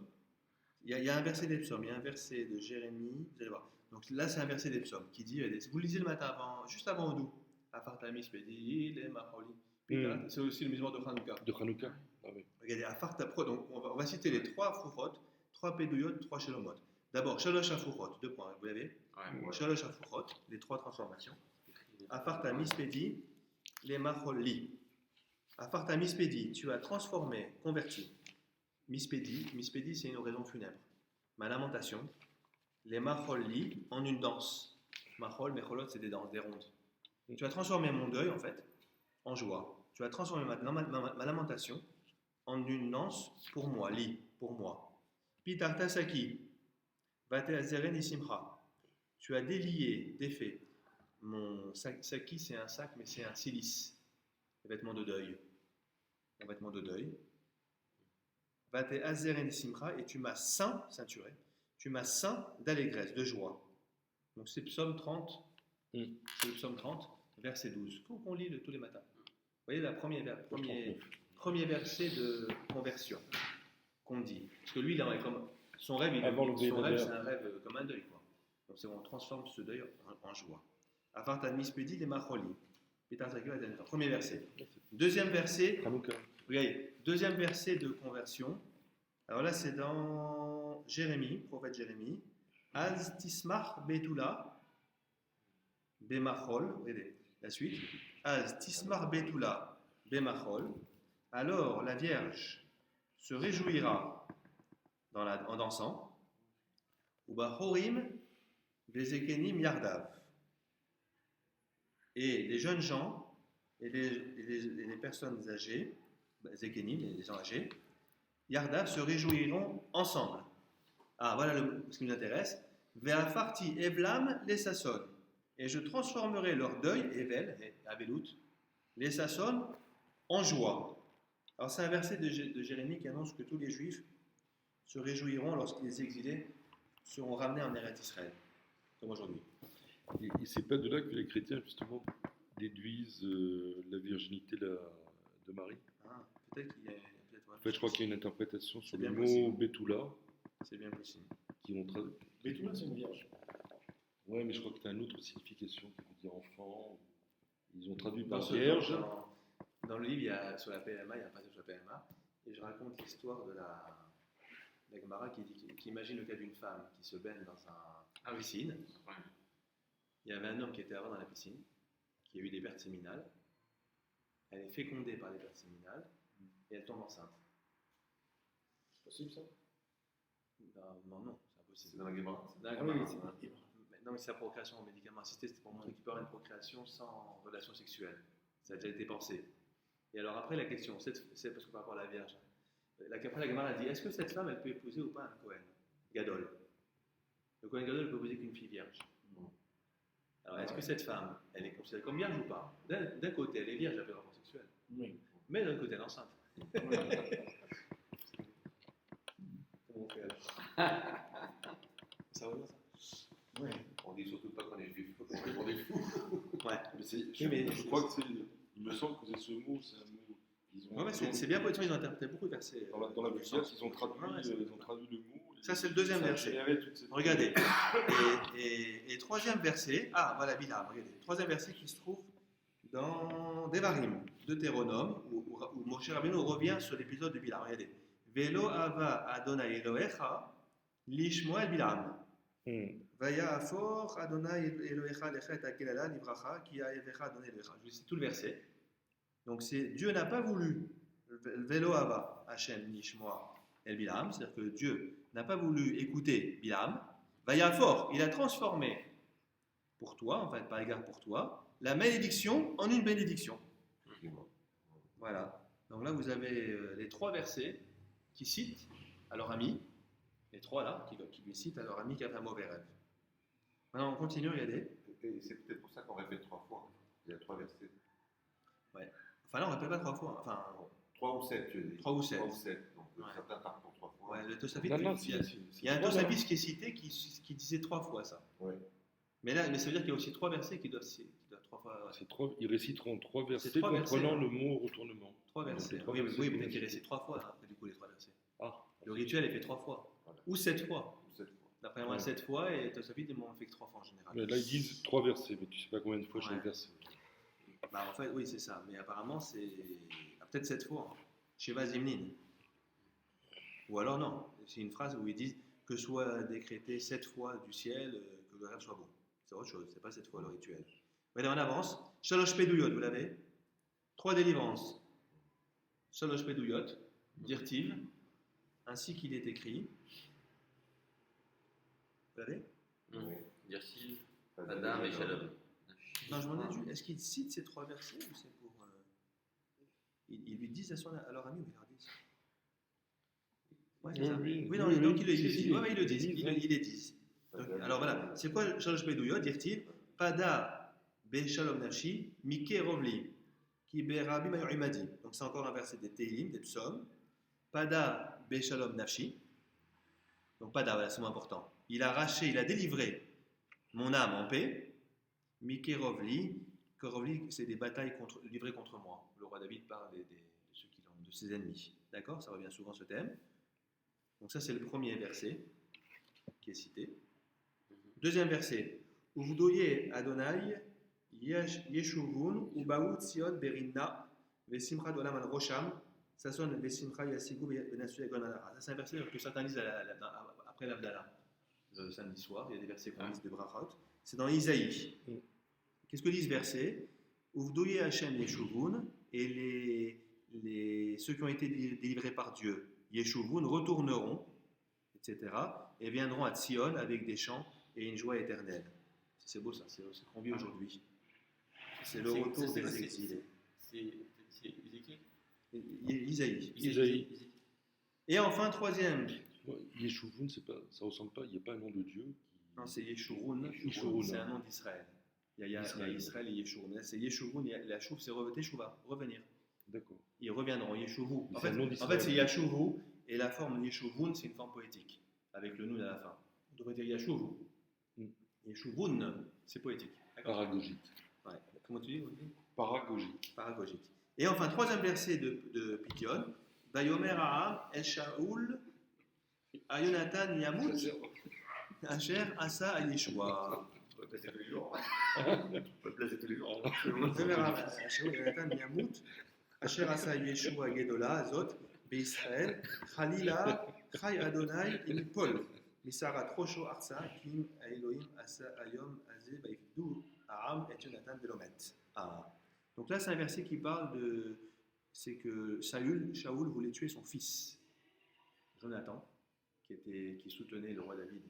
Il y a un verset des psaumes, il y a un verset de Jérémie, vous allez voir. Donc là, c'est un verset des psaumes qui dit, vous le lisez le matin, juste avant Odo. Afartamis Pedi, les Maholi. C'est aussi le misement de Hanouka.
De Hanouka. Ah oui.
Regardez, Afartapro, donc on va citer les 3 Fouchot, 3 Pédouyot, 3 Shelomot. D'abord, Shalosh Afouchot, 2 points, vous l'avez?
Ouais.
Shalosh Afouchot, les 3 transformations. Afartamis Pedi, les Maholi. Afartamis Pedi, tu as transformé, converti. Mispédi, c'est une oraison funèbre. Ma lamentation, les Maholi en une danse. Mahol, Mecholot, c'est des danses, des rondes. Tu as transformé mon deuil, en fait, en joie. Tu as transformé ma lamentation en une danse pour moi, pour moi. Pitartasaki, Vate Azeren Isimcha. Tu as délié, défait. Mon saki, c'est un sac, mais c'est un cilice. Un vêtement de deuil. Un vêtement de deuil. Vate Azeren Isimcha, et tu m'as ceinturé. Tu m'as ceint d'allégresse, de joie. Donc c'est Psaume 30. C'est le Psaume 30, verset 12. Il faut qu'on lit tous les matins. Vous voyez, premier verset de conversion qu'on dit. Parce que lui, il a comme son rêve, c'est un rêve comme un deuil. Quoi. Donc c'est on transforme ce deuil en joie. Afartan mispedi les macholi. Premier verset. Deuxième verset. Regardez, deuxième verset de conversion. Alors là, c'est dans Jérémie, prophète Jérémie. Az tismar betula. Bemachol, regardez la suite. Az tismar betula bemachol. Alors la Vierge se réjouira en dansant. Uba horim bezekenim yardav. Et les jeunes gens et les personnes âgées, zekenim, les gens âgés, yardav se réjouiront ensemble. Ah, voilà ce qui nous intéresse. Ve'afarti evlam les sasson. Et je transformerai leur deuil, Evel, et Avelout, les Sasson, en joie. Alors c'est un verset de Jérémie qui annonce que tous les Juifs se réjouiront lorsque les exilés seront ramenés en Eretz Israël, comme aujourd'hui.
Et c'est pas de là que les chrétiens, justement, déduisent la virginité de Marie.
Ah, peut-être qu'il y a...
En fait, je crois qu'il y a une interprétation sur le
bien
mot
possible.
Betula.
C'est bien possible.
Qui ont traduit.
Betula, c'est une vierge.
Ouais, mais je crois que tu as une autre signification qui veut dire enfant. Ils ont traduit
Dans
par vierge.
Dans le livre, sur la PMA, il y a un passage sur la PMA, et je raconte l'histoire de la Gemara qui imagine le cas d'une femme qui se baigne dans une piscine. Il y avait un homme qui était avant dans la piscine, qui a eu des pertes séminales. Elle est fécondée par les pertes séminales, et elle tombe enceinte.
C'est possible ça?
Non, c'est impossible.
C'est dans la Gemara.
Non, mais c'est la procréation en médicament assisté, c'était pour montrer qu'il peut y avoir une procréation sans relation sexuelle. Ça a déjà été pensé. Et alors après la question, c'est parce que par rapport à la Vierge, après la Gemara dit, est-ce que cette femme, elle peut épouser ou pas un Kohen Gadol? Le Kohen Gadol ne peut épouser qu'une fille vierge. Alors est-ce que cette femme, elle est considérée comme vierge ou pas? D'un côté, elle est vierge après le rapport sexuel,
Oui.
mais d'un côté, elle est enceinte. Comment on fait alors? Ça va bien ça?
Ouais.
On dit surtout pas qu'on est juif, on est fou.
Ouais.
Mais
mais
je crois que c'est. Il me semble que c'est ce mot, c'est un mot.
C'est bien poétique, ils ont interprété beaucoup de versets.
Dans la Vulgate, ils ont traduit le mot.
Ça, c'est le deuxième verset. Regardez. Et troisième verset, voilà, Bilam, regardez. Troisième verset qui se trouve dans Devarim, Deutéronome, où Moshe Rabbeinu revient sur l'épisode de Bilam. Regardez. Velo ava Adonai Elohecha lishmoel Bilam. Vaya afor Adonai Elohecha lechet akelala livracha ki ayevecha Adonai Elohecha. Je vous cite tout le verset. Donc Dieu n'a pas voulu Velo ava Hashem lishmoel El Bilam, c'est-à-dire que Dieu n'a pas voulu écouter Bilam. Vaya afor, il a transformé pour toi, en fait par égard pour toi, la malédiction en une bénédiction. Voilà. Donc là vous avez les trois versets qui citent à leur ami, les trois là, qui lui citent à leur ami qui a fait un mauvais rêve. Maintenant on continue, regardez.
Et c'est peut-être pour ça qu'on répète 3 fois. Il y a 3 versets.
Ouais. Enfin là on ne répète pas 3 fois. Enfin,
3 ou 7, je dis.
3 ou 7.
3 ou 7. Donc
Ouais.
certains partent pour 3 fois.
Ouais, le Tosafit,
Non,
il y a un Tosafit qui est cité qui disait 3 fois ça.
Ouais.
Mais ça veut dire qu'il y a aussi 3 versets qui doivent 3 fois.
Ils réciteront 3 versets
C'est 3 versets,
comprenant
hein.
le mot retournement.
3
Donc,
versets.
les 3
Oui,
versets,
peut-être qu'il récite 3 fois, après du coup, les 3 versets.
Ah.
Le rituel est fait 3 fois.
Voilà.
Ou 7 fois.
Ou 7 fois.
D'après moi, 7 fois, et Tosafit, ils m'ont fait que 3 fois en général.
Mais là, ils disent 3 versets, mais tu sais pas combien de fois
Ouais.
chaque verset.
Bah, en fait, oui, c'est ça. Mais apparemment, c'est peut-être 7 fois. Sheva Zimnin. Ou alors, non. C'est une phrase où ils disent que soit décrété 7 fois du ciel, que le rêve soit bon. C'est autre chose, c'est pas 7 fois le rituel. Mais on avance. Shalosh Peduyot, vous l'avez? 3 délivrances. Shalosh Peduyot, Dirtiv, ainsi qu'il est écrit. Vous l'avez?
Dirtiv, Adam et Shalom.
Non, je m'en ai dit. Est-ce qu'il cite ces 3 versets ou c'est pour. Ils lui disent à leur ami ou ils leur disent? Ouais, c'est ça. Oui, non, donc ils le disent. Oui, ils le disent. Ils les disent. Donc, alors voilà, c'est quoi Shalosh Peduyot, Dirtiv? Pada be Shalom Nafshi, Mike Rovli, qui be Rabbi Mayuimadi. Donc c'est encore un verset des Teilim, des psaumes. Pada be Shalom Nafshi. Donc Pada, voilà, c'est moins important. Il a arraché, il a délivré mon âme en paix. Mike Rovli, que Rovli, c'est des batailles livrées contre moi. Le roi David parle de ses ennemis. D'accord? Ça revient souvent ce thème. Donc ça c'est le premier verset qui est cité. Deuxième verset. Uvdoye Adonai Yeshuvun Ubaut Sion Berinna Vesimcha Dolam al Rosham Sason Vesimcha Yasigu Venasu Yagonara. Ça c'est un verset que certains lisent après l'Abdallah. Le samedi soir, il y a des versets qu'on lise de Brachot. C'est dans Isaïe. Qu'est-ce que dit ce verset? Uvdoye Hashem Yeshuvun, et ceux qui ont été délivrés par Dieu, Yeshuvun, retourneront, etc., et viendront à Sion avec des chants et une joie éternelle. C'est beau ça, c'est ce qu'on vit aujourd'hui. C'est le retour des exilés.
C'est Ézéchiel?
Isaïe. Et enfin, troisième.
Yeshuvun, ça ressemble pas, il n'y a pas un nom de Dieu.
Non, c'est Yeshurun. C'est un nom d'Israël. Il y a Israël et Yeshurun. Là, c'est Yeshurun. La chouf, c'est Teshuva, revenir.
D'accord.
Ils reviendront, Yeshuvu. En
C'est
fait, c'est Yashuvu, et la forme Yeshuvun, c'est une forme poétique, avec le nun à la fin. On devrait dire Yashuvu. Yeshuvun, c'est poétique.
Paragogique.
Ouais. Comment tu dis, Olivier?
Paragogique.
Paragogique. Et enfin, troisième verset de Pikion. Vayomer Aham El Shaoul Ayonatan Yamut Asher Asa Ayeshua.
On peut placer tous les jours. On peut placer tous les jours.
Vayomer Aham El Shaoul Ayonatan Yamut Asher Asa Yeshua Gedola Azot Be'Israël Chalila Chay Adonai Imipol Misara Trosho Arsa Kim Elohim Asa Ayom Azeh Baifdu Aham et Jonathan Velomet. Donc là, c'est un verset qui parle de. C'est que Shaoul voulait tuer son fils, Jonathan, qui soutenait le roi David.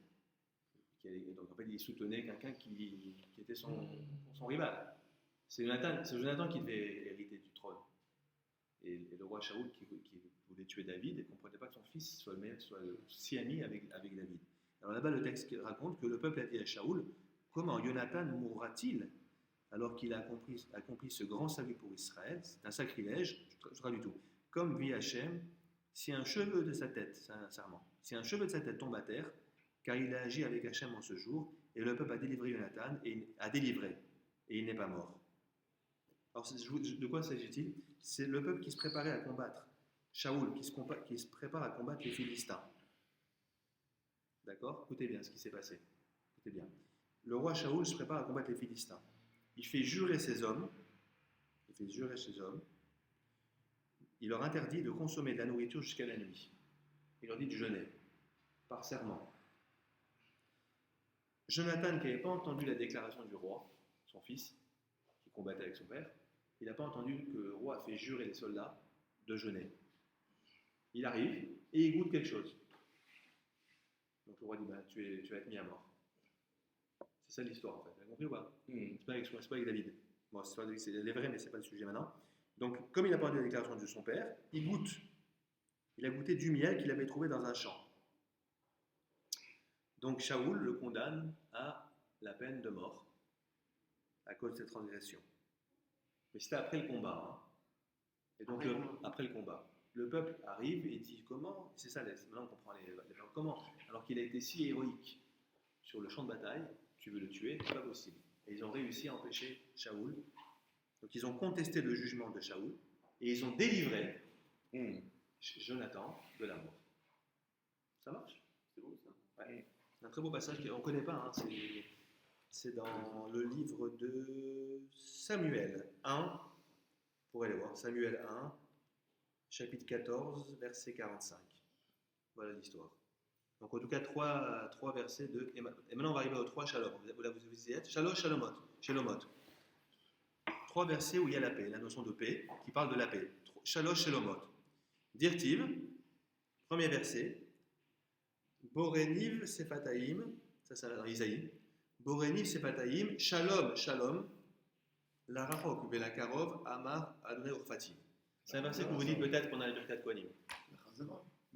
Donc en fait, il soutenait quelqu'un qui était son rival. C'est Jonathan qui devait hériter du trône. et le roi Shaoul qui voulait tuer David et ne comprenait pas que son fils soit si ami avec David. Alors là-bas, le texte raconte que le peuple a dit à Shaoul, comment Jonathan mourra-t-il alors qu'il a accompli ce grand salut pour Israël? C'est un sacrilège, je traduis tout. Comme vit Hachem, si un cheveu de sa tête, c'est un serment, si un cheveu de sa tête tombe à terre, car il a agi avec Hachem en ce jour, et le peuple a délivré Jonathan, et il n'est pas mort. Alors, de quoi s'agit-il? C'est le peuple qui se préparait à combattre Shaoul, qui se prépare à combattre les Philistins. D'accord? Écoutez bien ce qui s'est passé. Écoutez bien. Le roi Shaoul se prépare à combattre les Philistins. Il fait jurer ses hommes. Il leur interdit de consommer de la nourriture jusqu'à la nuit. Il leur dit de jeûner, par serment. Jonathan, qui n'avait pas entendu la déclaration du roi, son fils, qui combattait avec son père, il n'a pas entendu que le roi a fait jurer les soldats de jeûner. Il arrive et il goûte quelque chose. Donc le roi dit, tu vas être mis à mort. C'est ça l'histoire en fait. Vous avez compris ou pas? C'est pas avec David. Bon, c'est vrai, mais ce n'est pas le sujet maintenant. Donc, comme il n'a pas entendu la déclaration de son père, il goûte. Il a goûté du miel qu'il avait trouvé dans un champ. Donc Shaoul le condamne à la peine de mort à cause de cette transgression. Mais c'était après le combat. Hein. Et donc, après le combat, le peuple arrive et dit comment? C'est ça, maintenant on comprend les comment? Alors qu'il a été si héroïque sur le champ de bataille, tu veux le tuer, c'est pas possible. Et ils ont réussi à empêcher Shaoul. Donc ils ont contesté le jugement de Shaoul et ils ont délivré Jonathan de la mort. Ça marche?
C'est beau ça.
Ouais. C'est un très beau passage qu'on ne connaît pas. Hein. C'est dans le livre de Samuel 1. Vous pourrez aller voir. Samuel 1, chapitre 14, verset 45. Voilà l'histoire. Donc en tout cas, trois versets de... Et maintenant on va arriver aux 3 shalom. Vous y êtes? Shalosh, shalomot. 3 versets où il y a la paix, la notion de paix, qui parle de la paix. Shalosh, shalomot. Dirtiv, premier verset. Boreniv Sefataim, ça c'est dans Isaïe. Boreniv Sefataim, Shalom, Shalom, la Rachok, Velakarov, Amar, Adonai Urfatim. C'est un verset que vous dites peut-être pendant la Birkat Kohanim.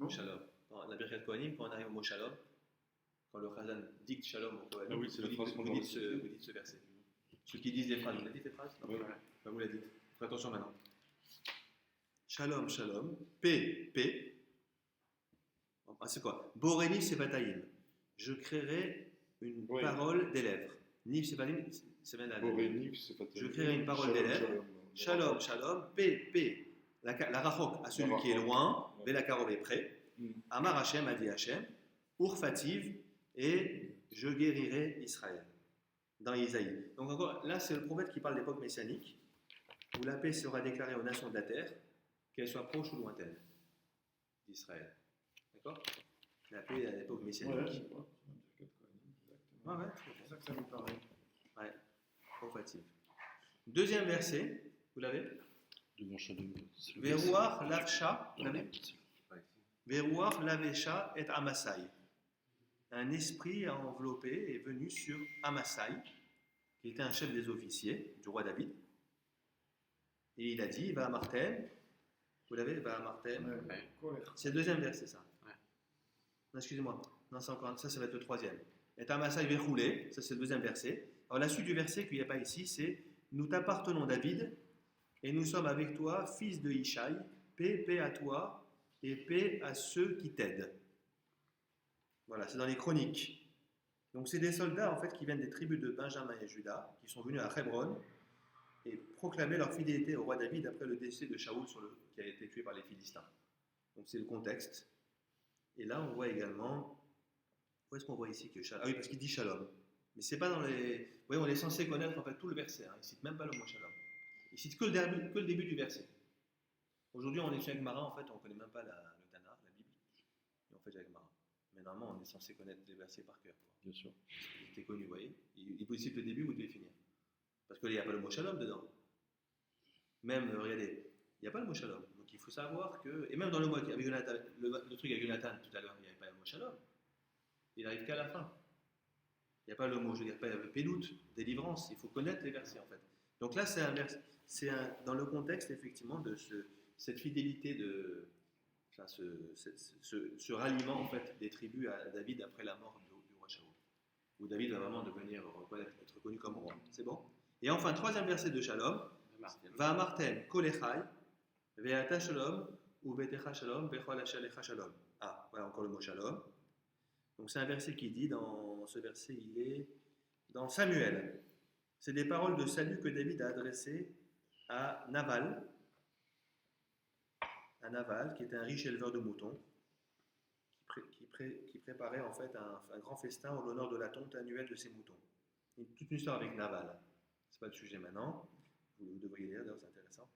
Shalom. Dans la Birkat Kohanim, quand on arrive au mot Shalom, quand le Chazan dicte Shalom au Kohanim, vous dites ce verset. Ceux qui disent des phrases, vous l'avez dit ces phrases? Non, vous l'avez dit. Faites attention maintenant. Shalom, Shalom, paix. C'est quoi? Boreniv Sefataim. Je créerai une parole des lèvres. Niv Sefataim, c'est bien la lèvre. Je créerai une parole des lèvres. Shalom, paix. La rachok à celui qui est loin, Velakarov est près. Amar Hashem a dit Hashem, Urfativ, et je guérirai Israël. Dans Isaïe. Donc encore, là c'est le prophète qui parle d'époque messianique, où la paix sera déclarée aux nations de la terre, qu'elles soient proches ou lointaines d'Israël. D'accord? La paix à l'époque messianique.
Ouais, c'est ça que ça nous paraît.
Ouais, profative. Deuxième verset, vous l'avez?
Devant Shalom.
Verouach lavcha, vous l'avez? Verouach lavesha et Amasai. Un esprit a enveloppé est venu sur Amasai, qui était un chef des officiers du roi David. Et il a dit, va à Martin. Vous l'avez? Va à Martin. C'est le deuxième verset, ça.
Ouais.
Non, excusez-moi. Non, c'est encore, ça va être le troisième. Et Amasai verroulé, ça c'est le deuxième verset. Alors la suite du verset qu'il n'y a pas ici, c'est nous t'appartenons David, et nous sommes avec toi, fils de Ishaï, paix à toi, et paix à ceux qui t'aident. Voilà, c'est dans les chroniques. Donc c'est des soldats en fait qui viennent des tribus de Benjamin et Juda, qui sont venus à Hébron et proclamer leur fidélité au roi David après le décès de Shaoul qui a été tué par les Philistins. Donc c'est le contexte. Et là on voit également, où est-ce qu'on voit ici que Shalom? Ah oui, parce qu'il dit Shalom. Mais c'est pas dans les... Vous voyez, on est censé connaître en fait tout le verset. Hein. Il ne cite même pas le mot Shalom. Il cite que le début du verset. Aujourd'hui on est chez Agmara, en fait on ne connaît même pas le Tanakh, la Bible. Et on fait Agmara. Mais normalement, on est censé connaître les versets par cœur.
Bien sûr.
C'était connu, vous voyez. Il vous cite le début, vous devez finir. Parce qu'il n'y a pas le mot shalom dedans. Même, regardez, il n'y a pas le mot shalom. Donc il faut savoir que. Et même dans le mot avec Jonathan, le truc avec Jonathan tout à l'heure, il n'y avait pas le mot shalom. Il n'arrive qu'à la fin. Il n'y a pas le mot, je veux dire, pas le pédoute, délivrance. Il faut connaître les versets en fait. Donc là, c'est un verset. Dans le contexte effectivement de cette fidélité enfin, ce ralliement en fait des tribus à David après la mort du roi Shaoul, où David va vraiment devenir être reconnu comme roi. C'est bon? Et enfin, troisième verset de Shalom, Va Martem Kolechai, Ve'ata Shalom, ou Vetecha Shalom, Vechol Ashalecha Shalom. Ah, voilà encore le mot Shalom. Donc c'est un verset qui dit, dans ce verset, il est dans Samuel. C'est des paroles de salut que David a adressées à Naval, qui était un riche éleveur de moutons, qui préparait en fait un grand festin en l'honneur de la tonte annuelle de ses moutons. Toute une histoire avec Naval. C'est pas le sujet maintenant. Vous devriez lire, d'ailleurs, c'est intéressant.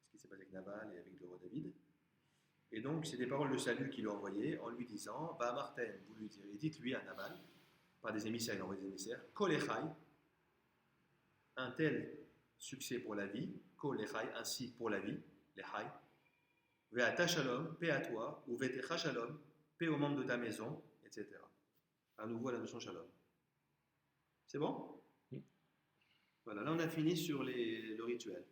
Ce qui s'est passé avec Naval et avec le roi David. Et donc, c'est des paroles de salut qu'il a envoyées en lui disant, Va à Martin, vous lui direz, dites-lui à Naval, par des émissaires, il a envoyé des émissaires, Kolechai, un tel succès pour la vie, Kolechai, ainsi pour la vie, les Chai, Ve'ata Shalom, paix à toi, ou Vetecha Shalom, paix aux membres de ta maison, etc. À nouveau la notion Shalom. C'est bon?
Oui.
Voilà, là on a fini sur le rituel.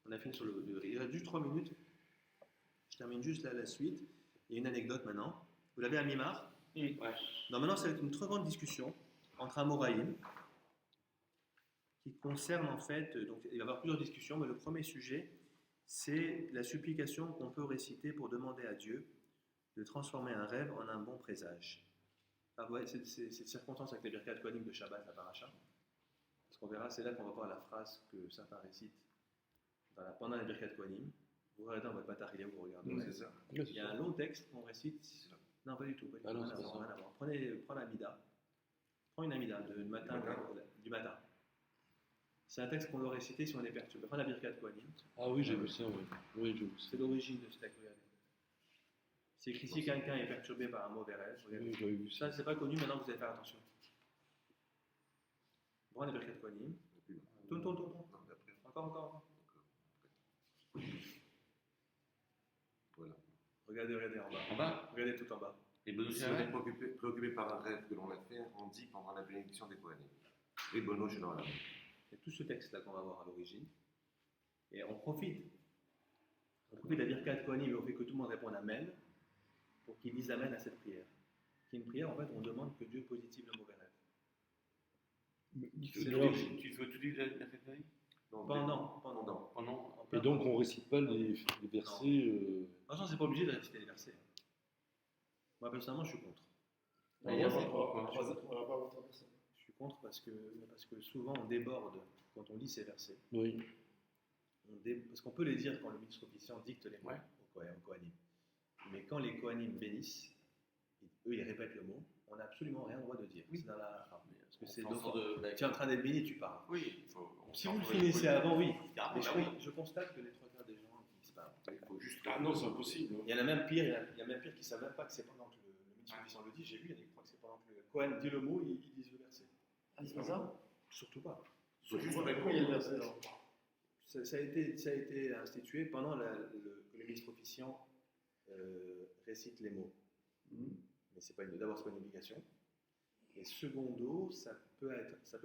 On a fini sur le il reste juste 3 minutes. Je termine juste là la suite. Il y a une anecdote maintenant. Vous l'avez à Mimar?
Ouais.
Non, maintenant ça va être une très grande discussion entre Amoraïm qui concerne en fait, donc il va y avoir plusieurs discussions, mais le premier sujet c'est la supplication qu'on peut réciter pour demander à Dieu de transformer un rêve en un bon présage. Ah ouais, c'est cette circonstance avec les Birkat Kohanim de Shabbat, la paracha. Parce qu'on verra, c'est là qu'on va voir la phrase que certains récitent pendant les Birkat Kohanim. Vous regardez dans votre Batarilia, vous regardez.
Oui, c'est ça.
Il y a un long texte qu'on récite. Non, pas du tout.
Ah non,
Rien à
c'est
voir,
ça.
rien à voir. Prends l'Amida. Prends une Amida du matin. C'est un texte qu'on doit réciter si on est perturbé. Prends la Birkat Kohanim.
Ah oui, j'ai vu ça, oui. Oui, j'ai vu ça.
C'est l'origine de ce texte. Regardez. C'est écrit si quelqu'un est perturbé par un mauvais rêve. Regardez.
Oui, j'avais vu ça.
Ça, c'est pas connu, maintenant vous allez faire attention. Prends les Birkat Kohanim. Tourne.
Non, mais après,
Encore.
voilà.
Regardez en bas.
En bas,
Regardez tout en bas.
les bonus
Si on est préoccupé par un rêve que l'on a fait, on dit pendant la bénédiction des Kohanim. Les bonos chez l'homme.
C'est tout ce texte-là qu'on va voir à l'origine. Et on profite. De la Birkat Kohanim au fait que tout le monde réponde Amen pour qu'ils disent Amen à cette prière. Qui est une prière, en fait, on demande que Dieu positive le mauvais rêve.
Tu fais tout de la fête de
Non,
Pendant.
Et donc, on ne récite pas les versets.
Attention, c'est pas obligé de réciter les versets. Moi, personnellement, je suis contre.
D'ailleurs, c'est
Je suis contre parce que souvent on déborde quand on lit ces versets.
Oui.
Parce qu'on peut les dire quand le ministre officiant dicte les mots
Ouais.
aux Kohanim. Mais quand les Kohanim bénissent, eux ils répètent le mot, on n'a absolument rien le droit de dire.
Oui.
C'est dans la parce que c'est
On fait en sorte de-
tu es en train d'être béni, tu parles.
Oui, il faut.
Si vous le finissez avant, oui.
Ah,
Mais
bah oui.
je constate que les trois quarts des gens ne finissent pas.
Il faut juste.
Ah non, c'est impossible.
Il y en a même pire, il y a même pire qui ne savent même pas que c'est pendant que le ministre officiant le dit. J'ai vu, il y en a qui croient que c'est pendant que le Kohen dit le mot, ils disent le verset.
Ah, c'est pas ça?
Surtout pas.
Il faut juste
Pourquoi il y a le verset là?
Ça a été institué pendant que le ministre officiant récite les mots. Mais d'abord, ce n'est pas une obligation. Et secondo, ça peut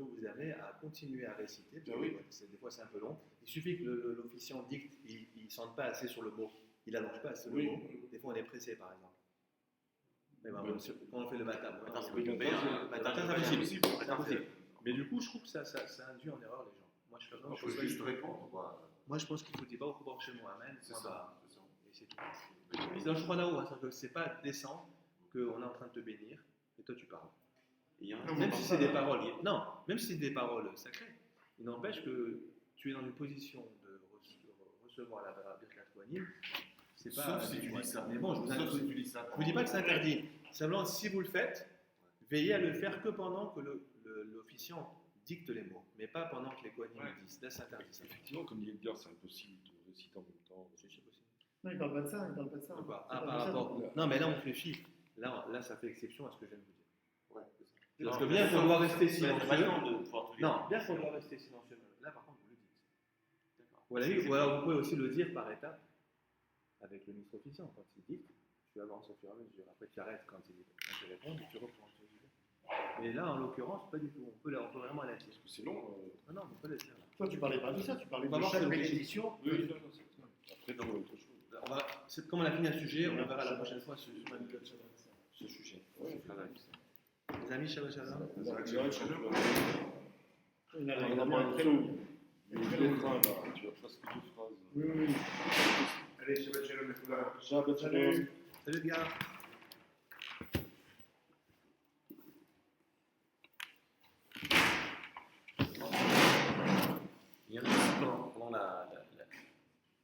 vous amener à continuer à réciter. Parce que des fois, c'est un peu long. Il suffit que l'officiant dicte, il ne sente pas assez sur le mot. Il n'allonge pas assez le mot. Des fois, on est pressé, par exemple. Mais quand on fait le matin,
Attends, c'est
le matin, c'est impossible. Mais du coup, je trouve que ça induit en erreur les gens. Moi, je
Il faut juste répondre, quoi.
Moi, je pense qu'il faut dire pas au chez moi, Amen.
C'est ça. C'est ça.
Et c'est tout. Mais c'est un choix là-haut, c'est-à-dire que c'est pas décent qu'on est en train de te bénir et toi tu parles.
Il y a un-
Même si c'est des paroles, même si c'est des paroles sacrées, il n'empêche que tu es dans une position de recevoir la Birkat Kohanim. C'est pas.
Sauf si tu dis ça.
Mais bon, je
Sauf si tu dis ça.
vous dis pas que c'est interdit. Simplement, si vous le faites, veillez à le faire que pendant que l'officiant dicte les mots, mais pas pendant que les Kohanim le disent. Là, c'est interdit. Ça.
Effectivement, comme dit Edgar, c'est impossible de réciter en même temps.
C'est possible.
Non, il parle pas de ça.
De quoi?
C'est
Ah,
pas
par
de ça.
rapport. Non, mais là, on réfléchit. Là, ça fait exception à ce que je viens de vous dire.
Ouais, c'est ça.
Parce que bien qu'on doit rester silencieux.
de pouvoir tout dire.
Non, bien qu'on doit rester silencieux. Là, par contre, vous le dites.
D'accord.
Ou alors, vous pouvez aussi le dire par étapes avec le ministre officiant. Quand il dit, tu avances au fur et à mesure. Après, tu arrêtes quand il répond et tu reprends. Mais là, en l'occurrence, pas du tout. On peut vraiment la dire.
Parce que c'est long.
Non, on peut la dire là.
Toi, tu parlais pas de ça, tu parlais
On va
de
voir
chaque
ce que-
bénédiction.
Oui, non, non, c'est- après, dans autre chose.
Comme on a fini un sujet, on verra la prochaine fois ce sujet. Les amis, Shabbat Shalom.
Il a un très long.
Il y a deux phrases, là. Tu as presque deux phrases.
Oui, oui.
Allez, Shabbat Shalom, Mekouda.
Shabbat shalom.
Salut les gars.
Il y a un petit pendant la